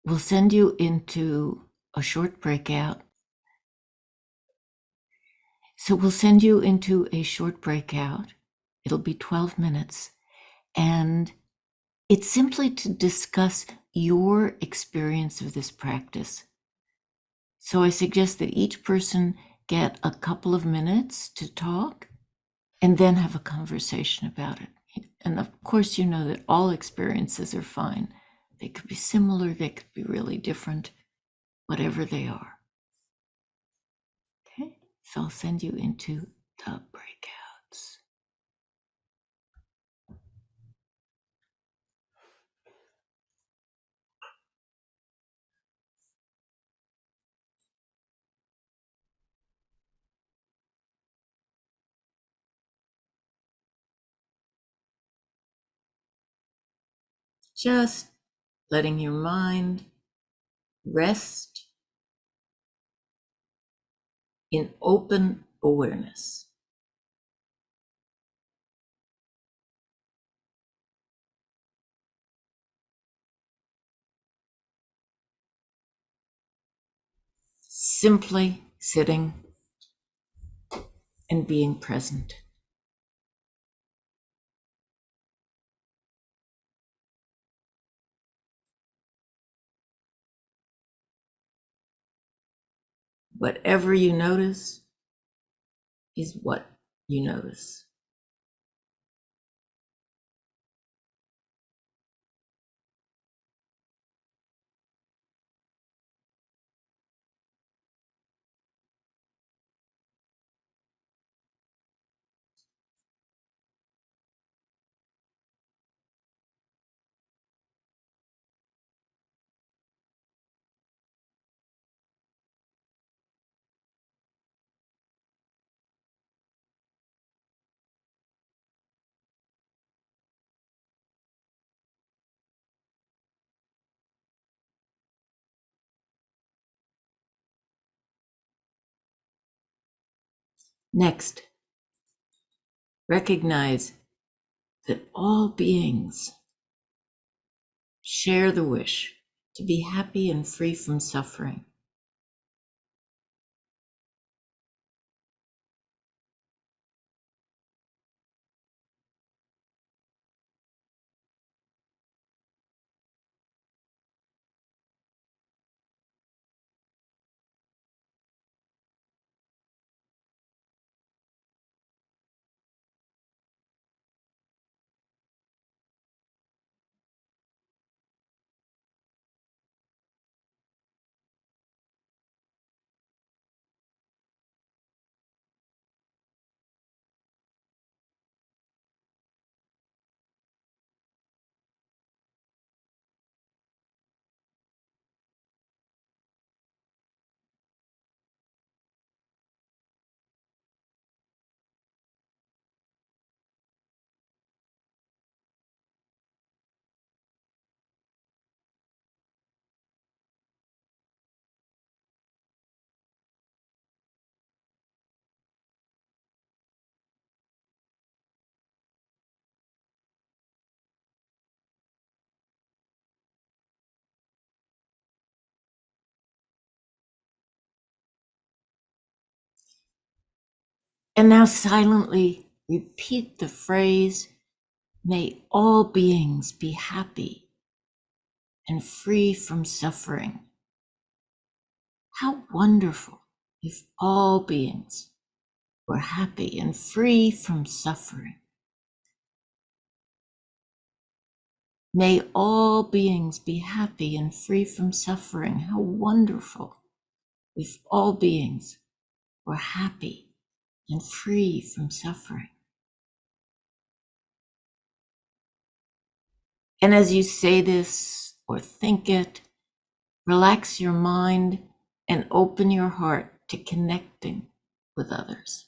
We'll send you into a short breakout. So we'll send you into a short breakout. It'll be 12 minutes. And it's simply to discuss your experience of this practice. So I suggest that each person get a couple of minutes to talk and then have a conversation about it. And of course, you know that all experiences are fine. They could be similar, they could be really different, whatever they are. Okay, so I'll send you into the breakouts. Just letting your mind rest in open awareness. Simply sitting and being present. Whatever you notice is what you notice. Next, recognize that all beings share the wish to be happy and free from suffering. And now silently repeat the phrase, may all beings be happy and free from suffering. How wonderful if all beings were happy and free from suffering. May all beings be happy and free from suffering. How wonderful if all beings were happy and free from suffering. And as you say this or think it, relax your mind and open your heart to connecting with others.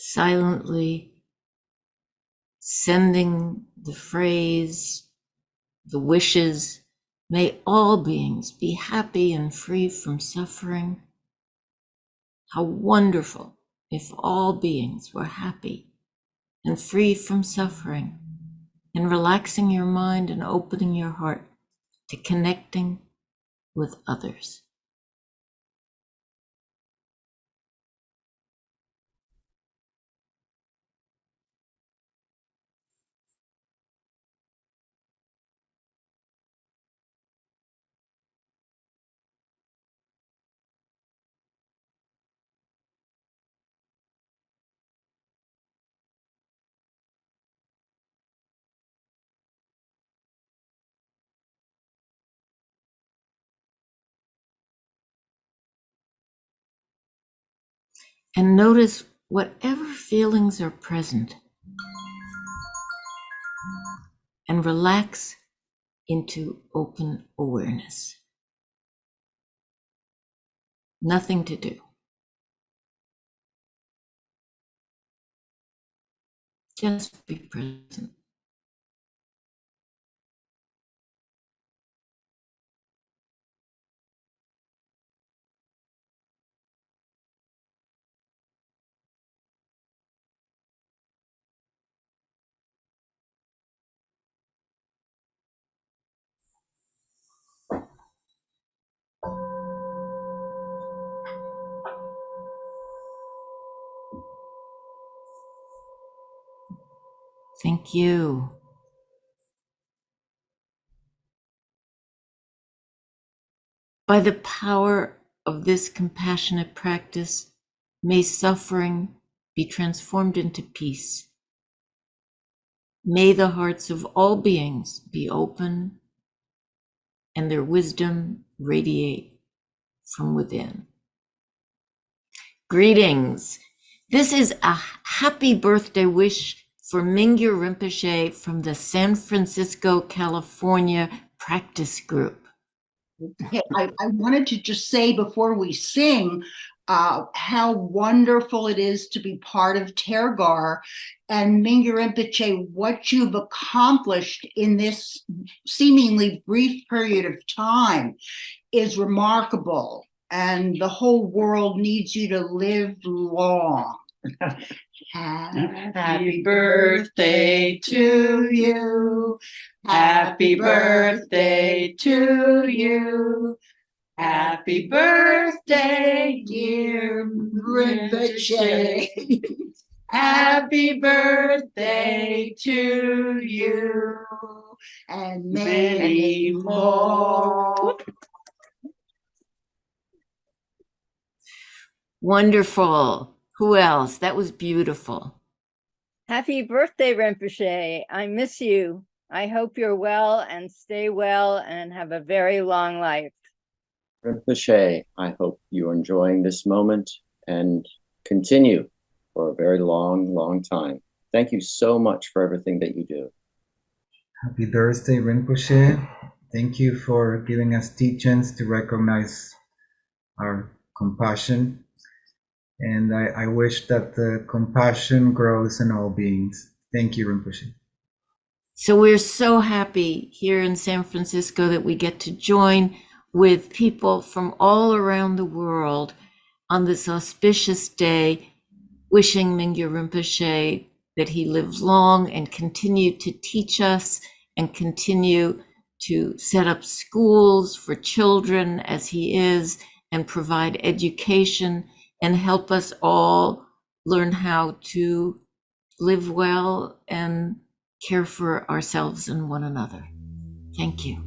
Silently sending the phrase, the wishes, may all beings be happy and free from suffering. How wonderful if all beings were happy and free from suffering, and relaxing your mind and opening your heart to connecting with others. and notice whatever feelings are present and relax into open awareness. Nothing to do. Just be present. Thank you. By the power of this compassionate practice, may suffering be transformed into peace. May the hearts of all beings be open and their wisdom radiate from within. Greetings. This is a happy birthday wish for Mingyur Rinpoche from the San Francisco, California practice group. Okay, I wanted to just say before we sing how wonderful it is to be part of Tergar, and Mingyur Rinpoche, what you've accomplished in this seemingly brief period of time is remarkable, and the whole world needs you to live long. Happy birthday to you. Happy birthday to you. Happy birthday, dear Rinpoche. Happy birthday to you. And many more. Wonderful. Who else? That was beautiful. Happy birthday, Rinpoche. I miss you. I hope you're well and stay well and have a very long life. Rinpoche, I hope you're enjoying this moment and continue for a very long, long time. Thank you so much for everything that you do. Happy birthday, Rinpoche. Thank you for giving us teachings to recognize our compassion. And I wish that the compassion grows in all beings. Thank you, Rinpoche. So we're so happy here in San Francisco that we get to join with people from all around the world on this auspicious day, wishing Mingyur Rinpoche that he lives long and continue to teach us and continue to set up schools for children as he is and provide education and help us all learn how to live well and care for ourselves and one another. Thank you.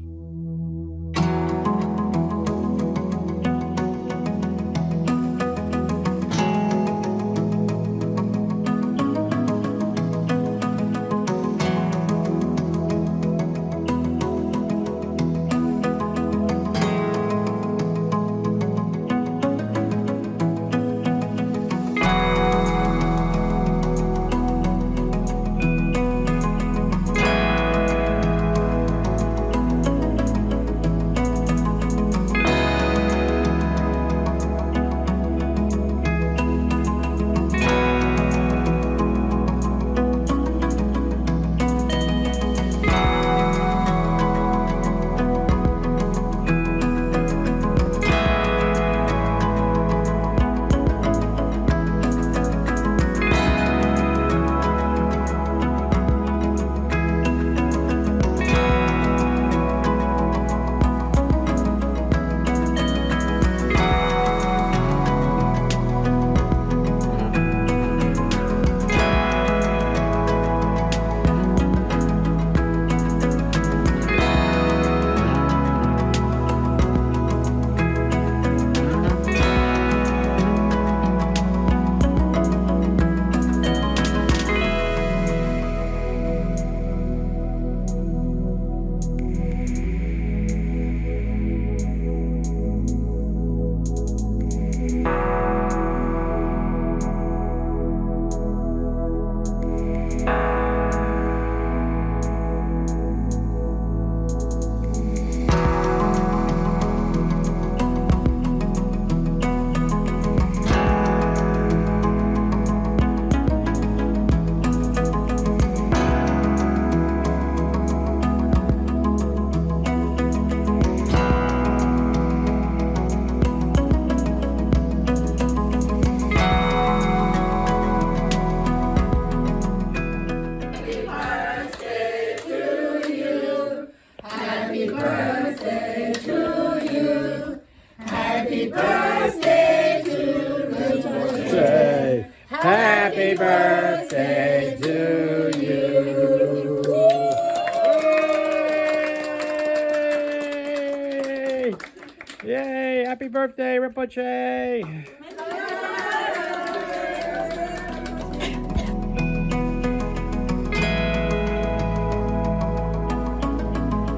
Yay! Happy birthday, Rinpoche!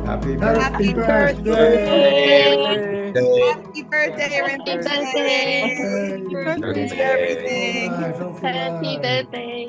Happy birthday! Happy birthday! Happy birthday, Rinpoche. Happy Everything. Happy birthday!